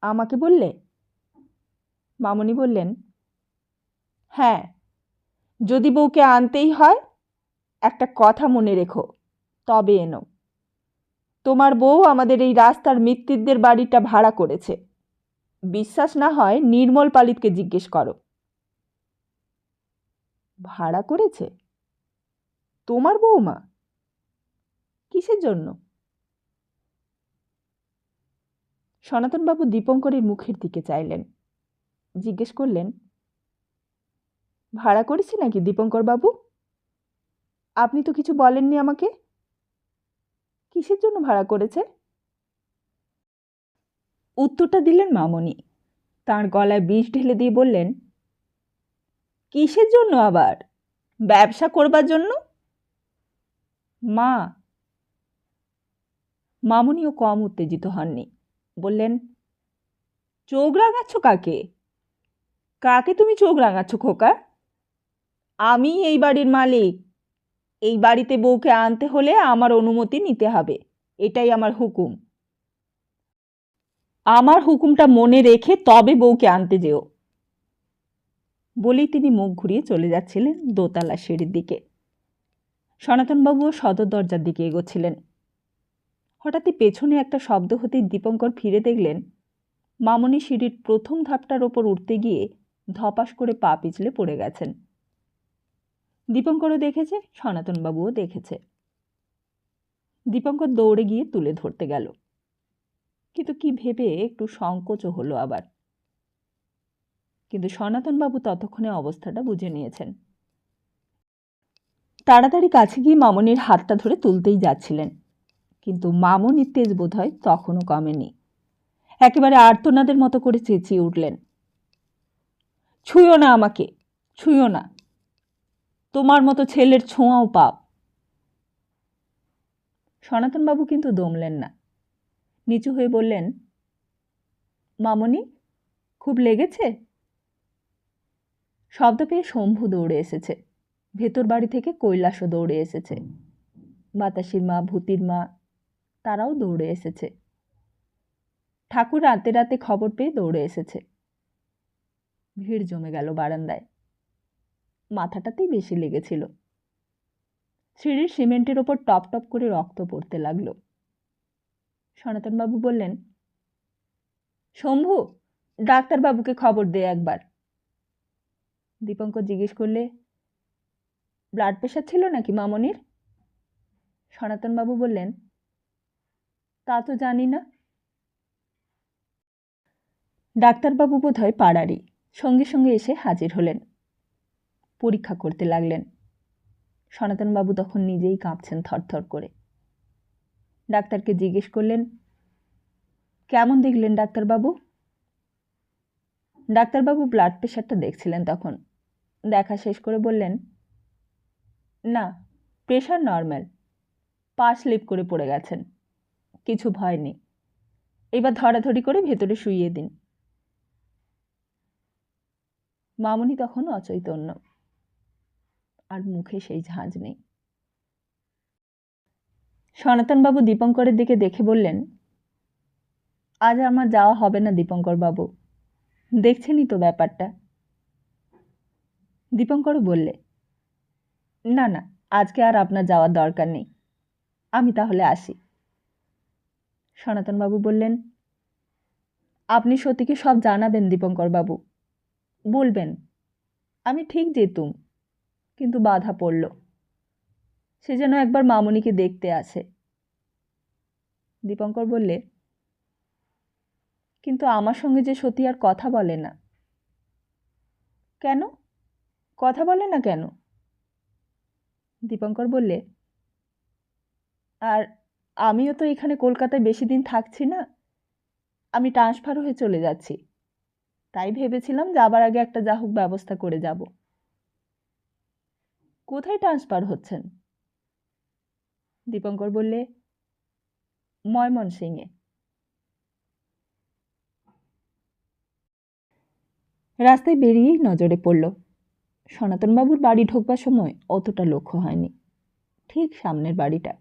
আমাকে বললে? মামুনি বললেন, হ্যাঁ, যদি বউকে আনতেই হয় একটা কথা মনে রেখো, তবে এনো। তোমার বউ আমাদের এই রাস্তার মিত্তিরদের বাড়িটা ভাড়া করেছে। বিশ্বাস না হয় নির্মল পালিতকে জিজ্ঞেস করো। ভাড়া করেছে? তোমার বউমা? কিসের জন্য? সনাতনবাবু দীপঙ্করের মুখের দিকে চাইলেন, জিজ্ঞেস করলেন, ভাড়া করেছি নাকি দীপঙ্কর বাবু? আপনি তো কিছু বলেননি আমাকে। কিসের জন্য ভাড়া করেছে? উত্তরটা দিলেন মামনি। তাঁর গলায় বিষ ঢেলে দিয়ে বললেন, কিসের জন্য আবার? ব্যবসা করবার জন্য? মা। মামনিও কম উত্তেজিত হননি, বললেন, চোখ রাঙাচ্ছ কাকে? কাকে তুমি চোখ রাঙাচ্ছ খোকা? আমি এই বাড়ির মালিক। এই বাড়িতে বউকে আনতে হলে আমার অনুমতি নিতে হবে, এটাই আমার হুকুম। আমার হুকুমটা মনে রেখে তবে বউকে আনতে যেও। বলেই তিনি মুখ ঘুরিয়ে চলে যাচ্ছিলেন দোতলা সিঁড়ির দিকে। সনাতনবাবুও সদর দরজার দিকে এগোচ্ছিলেন। হঠাৎই পেছনে একটা শব্দ হতেই দীপঙ্কর ফিরে দেখলেন মামনি সিঁড়ির প্রথম ধাপটার ওপর উঠতে গিয়ে ধপাস করে পা পিছলে পড়ে গেছেন। দীপঙ্করও দেখেছে, সনাতনবাবুও দেখেছে। দীপঙ্কর দৌড়ে গিয়ে তুলে ধরতে গেল, কিন্তু কি ভেবে একটু সংকোচও হলো আবার। কিন্তু সনাতনবাবু ততক্ষণে অবস্থাটা বুঝে নিয়েছেন। তাড়াতাড়ি কাছে গিয়ে মামনির হাতটা ধরে তুলতেই যাচ্ছিলেন, কিন্তু মামনির তেজ বোধ হয় তখনও কমেনি। একেবারে আর্তনাদের মতো করে চেঁচিয়ে উঠলেন, ছুঁয়ো না আমাকে, ছুঁয়ো না, তোমার মতো ছেলের ছোঁয়াও পাপ। সনাতনবাবু কিন্তু দমলেন না, নিচু হয়ে বললেন, মামনি, খুব লেগেছে? শব্দ পেয়ে শম্ভু দৌড়ে এসেছে। ভেতর বাড়ি থেকে কৈলাসও দৌড়ে এসেছে। বাতাসির মা, ভূতির মা, তারাও দৌড়ে এসেছে। ঠাকুর রাতে রাতে খবর পেয়ে দৌড়ে এসেছে। ভিড় জমে গেল বারান্দায়। মাথাটাতেই বেশি লেগেছিল। সিঁড়ির সিমেন্টের ওপর টপ টপ করে রক্ত পড়তে লাগল। সনাতনবাবু বললেন, শম্ভু, ডাক্তারবাবুকে খবর দে একবার। দীপঙ্কর জিজ্ঞেস করলে, ব্লাড প্রেশার ছিল নাকি মামনির? সনাতনবাবু বললেন, তা তো জানি না। ডাক্তারবাবু বোধহয় পাড়ারই, সঙ্গে সঙ্গে এসে হাজির হলেন। পরীক্ষা করতে লাগলেন। সনাতনবাবু তখন নিজেই কাঁপছেন থরথর করে। ডাক্তারকে জিজ্ঞেস করলেন, কেমন দেখলেন ডাক্তারবাবু? ডাক্তারবাবু ব্লাড প্রেশারটা দেখছিলেন তখন। দেখা শেষ করে বললেন, না, প্রেশার নর্মাল, পা স্লিপ করে পড়ে গেছেন, কিছু ভয় নেই, এবার ধরাধরি করে ভেতরে শুইয়ে দিন। মামনি তখন অচৈতন্য, আর মুখে সেই ঝাঁঝ নেই। সনাতনবাবু দীপঙ্করের দিকে দেখে বললেন, আজ আমার যাওয়া হবে না দীপঙ্কর বাবু, দেখছেনই তো ব্যাপারটা। দীপঙ্করও বললে, না না, আজকে আর আপনার যাওয়ার দরকার নেই, আমি তাহলে আসি। সনাতনবাবু বললেন, আপনি সত্যিকে সব জানাবেন দীপঙ্কর বাবু, বলবেন। আমি ঠিক যেতুম, কিন্তু বাধা পড়ল। সে যেন একবার মামনিকে দেখতে আসে। দীপঙ্কর বললে, কিন্তু আমার সঙ্গে যে সত্যি আর কথা বলে না। কেন? কথা বলে না কেন? দীপঙ্কর বললে, আর আমিও তো এখানে কলকাতায় বেশি দিন থাকছি না, আমি ট্রান্সফার হয়ে চলে যাচ্ছি, তাই ভেবেছিলাম যাবার আগে একটা যা হোক ব্যবস্থা করে যাব। কোথায় ট্রান্সফার হচ্ছেন? দীপঙ্কর বললে, ময়মনসিংহে। রাস্তায় বেরিয়েই নজরে পড়ল। সনাতনবাবুর বাড়ি ঢোকবার সময় অতটা লক্ষ্য হয়নি, ঠিক সামনের বাড়িটা।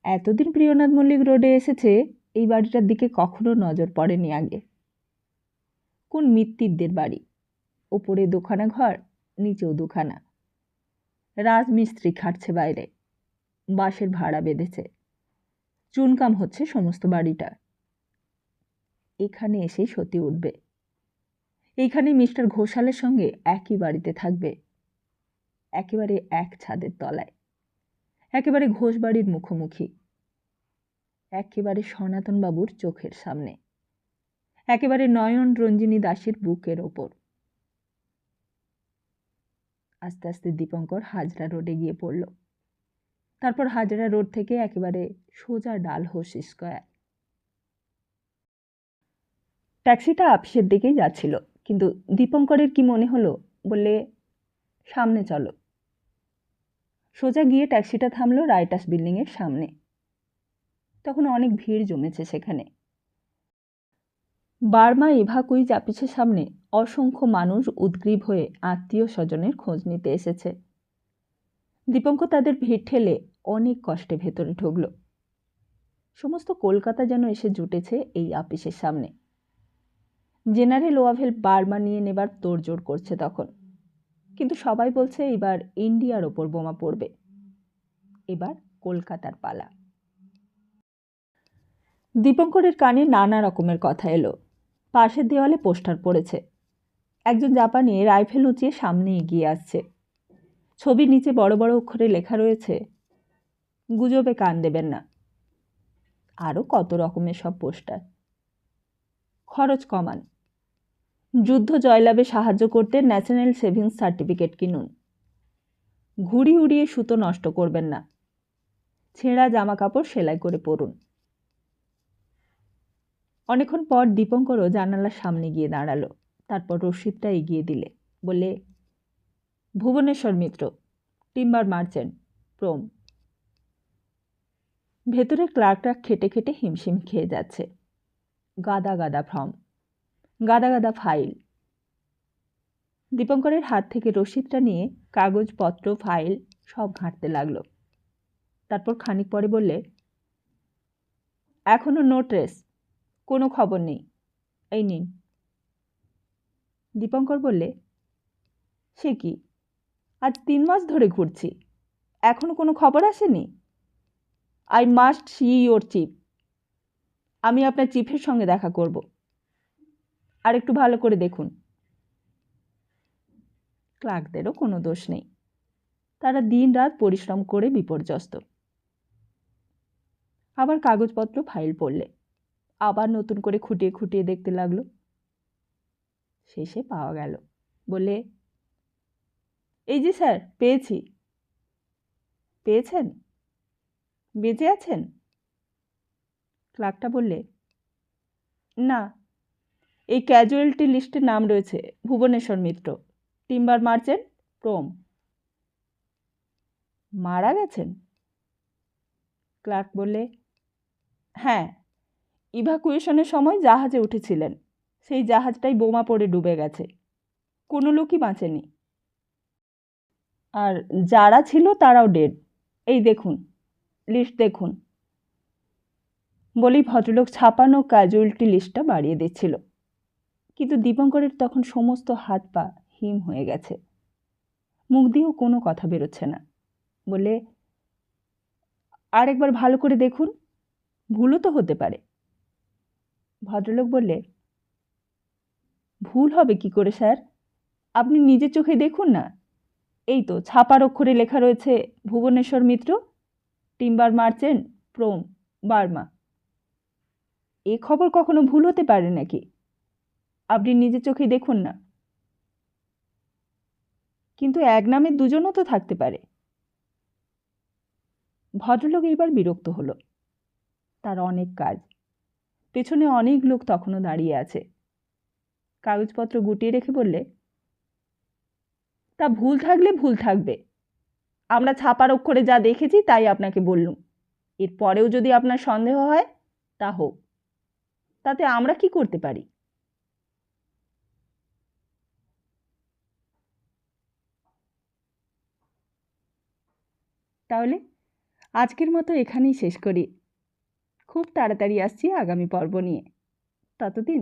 এতদিন প্রিয়নাথ মল্লিক রোডে এসেছে, এই বাড়িটার দিকে কখনো নজর পড়েনি আগে। কোন মিত্তিরদের বাড়ি, ওপরে দুখানা ঘর, নিচেও দুখানা। রাজমিস্ত্রি খাটছে বাইরে, বাঁশের ভাড়া বেঁধেছে, চুনকাম হচ্ছে সমস্ত বাড়িটা। এখানে এসেই সতী উঠবে, এইখানে মিস্টার ঘোষালের সঙ্গে একই বাড়িতে থাকবে, একেবারে এক ছাদের তলায়, একেবারে ঘোষ বাড়ির মুখোমুখি, একেবারে সনাতনবাবুর চোখের সামনে, একেবারে নয়ন রঞ্জিনী দাসীর বুকের ওপর। আস্তে আস্তে দীপঙ্কর হাজরা রোডে গিয়ে পড়ল। তারপর হাজরা রোড থেকে একেবারে সোজা ডালহৌস স্কয়ার। ট্যাক্সিটা আপিসের দিকেই যাচ্ছিল, কিন্তু দীপঙ্করের কি মনে হলো, বললে, সামনে চলো। সোজা গিয়ে ট্যাক্সিটা থামলো রাইটার্স বিল্ডিংয়ের সামনে। তখন অনেক ভিড় জমেছে সেখানে। বার্মা এভাকুইজ আপিসের সামনে অসংখ্য মানুষ উদ্গ্রীব হয়ে আত্মীয় স্বজনের খোঁজ নিতে এসেছে। দীপঙ্কর তাদের ভিড় ঠেলে অনেক কষ্টে ভেতরে ঢুকল। সমস্ত কলকাতা যেন এসে জুটেছে এই আপিসের সামনে। জেনারেল ওয়াভেল বার্মা নিয়ে নেবার তোড়জোড় করছে তখন, কিন্তু সবাই বলছে এবার ইন্ডিয়ার ওপর বোমা পড়বে। এবার কলকাতার পালা। দীপঙ্করের কানে নানা রকমের কথা এলো। পাশের দেওয়ালে পোস্টার পড়েছে। একজন জাপানি রাইফেল উঁচিয়ে সামনে এগিয়ে আসছে। ছবির নিচে বড় বড় অক্ষরে লেখা রয়েছে, গুজবে কান দেবেন না। আরও কত রকমের সব পোস্টার। খরচ কমান, যুদ্ধ জয়লাভে সাহায্য করতে ন্যাশনাল সেভিংস সার্টিফিকেট কিনুন, ঘুড়ি উড়িয়ে সুতো নষ্ট করবেন না, ছেঁড়া জামা কাপড় সেলাই করে পরুন। অনেকক্ষণ পর দীপঙ্করও জানালার সামনে গিয়ে দাঁড়ালো। তারপর রশিদটা এগিয়ে দিলে, বলে, ভুবনেশ্বর মিত্র, টিম্বার মার্চেন্ট, প্রোম। ভেতরে ক্লার্করা খেটে খেটে হিমশিম খেয়ে যাচ্ছে। গাদা গাদা ফর্ম, গাদা গাদা ফাইল। দীপঙ্করের হাত থেকে রসিদটা নিয়ে কাগজপত্র ফাইল সব ঘাঁটতে লাগলো। তারপর খানিক পরে বললে, এখনো নো ট্রেস, কোনো খবর নেই, এই নিন। দীপঙ্কর বললে, সে কি, আজ 3 মাস ধরে ঘুরছি, এখনো কোনো খবর আসেনি? I must see your chief. আমি আপনার চিফের সঙ্গে দেখা করব। আর একটু ভালো করে দেখুন। ক্লার্কদেরও কোনো দোষ নেই, তারা দিন রাত পরিশ্রম করে বিপর্যস্ত। আবার কাগজপত্র ফাইল পড়লে, আবার নতুন করে খুঁটিয়ে খুঁটিয়ে দেখতে লাগলো। শেষে পাওয়া গেল। বলে, এই যে স্যার, পেয়েছি। পেয়েছেন? বেঁচে আছেন? ক্লার্কটা বললে, না, এই ক্যাজুয়ালিটি লিস্টে নাম রয়েছে ভুবনেশ্বর মিত্র, টিম্বার মার্চেন্ট, প্রোম। মারা গেছেন? ক্লার্ক বললে, হ্যাঁ, ইভাকুয়েশনের সময় জাহাজে উঠেছিলেন, সেই জাহাজটাই বোমা পড়ে ডুবে গেছে, কোনো লোকই বাঁচেনি। আর যারা ছিল তারাও ডেড। এই দেখুন, লিস্ট দেখুন। বলেই ভদ্রলোক ছাপানো ক্যাজুয়ালিটি লিস্টটা বাড়িয়ে দিচ্ছিল। কিন্তু দীপঙ্করের তখন সমস্ত হাত পা হিম হয়ে গেছে, মুখ দিয়েও কোনো কথা বেরোচ্ছে না। বলে, আর একবার ভালো করে দেখুন, ভুলও তো হতে পারে। ভদ্রলোক বললে, ভুল হবে কি করে স্যার, আপনি নিজের চোখে দেখুন না। এই তো ছাপার অক্ষরে লেখা রয়েছে ভুবনেশ্বর মিত্র, টিম্বার মার্চেন্ট, প্রোম, বার্মা। এ খবর কখনো ভুল হতে পারে নাকি? আপনি নিজের চোখে দেখুন না। কিন্তু এক নামে দুজনও তো থাকতে পারে। ভদ্রলোক এইবার বিরক্ত হলো। তার অনেক কাজ, পেছনে অনেক লোক তখনও দাঁড়িয়ে আছে। কাগজপত্র গুটিয়ে রেখে বললে, তা ভুল থাকলে ভুল থাকবে, আমরা ছাপার অক্ষরে যা দেখেছি তাই আপনাকে বললুম। এর পরেও যদি আপনার সন্দেহ হয় তা হোক, তাতে আমরা কি করতে পারি? তাহলে আজকের মতো এখানেই শেষ করি। খুব তাড়াতাড়ি আসছি আগামী পর্ব নিয়ে। ততদিন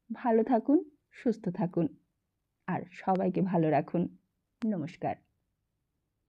ভালো থাকুন, সুস্থ থাকুন, আর সবাইকে ভালো রাখুন। নমস্কার।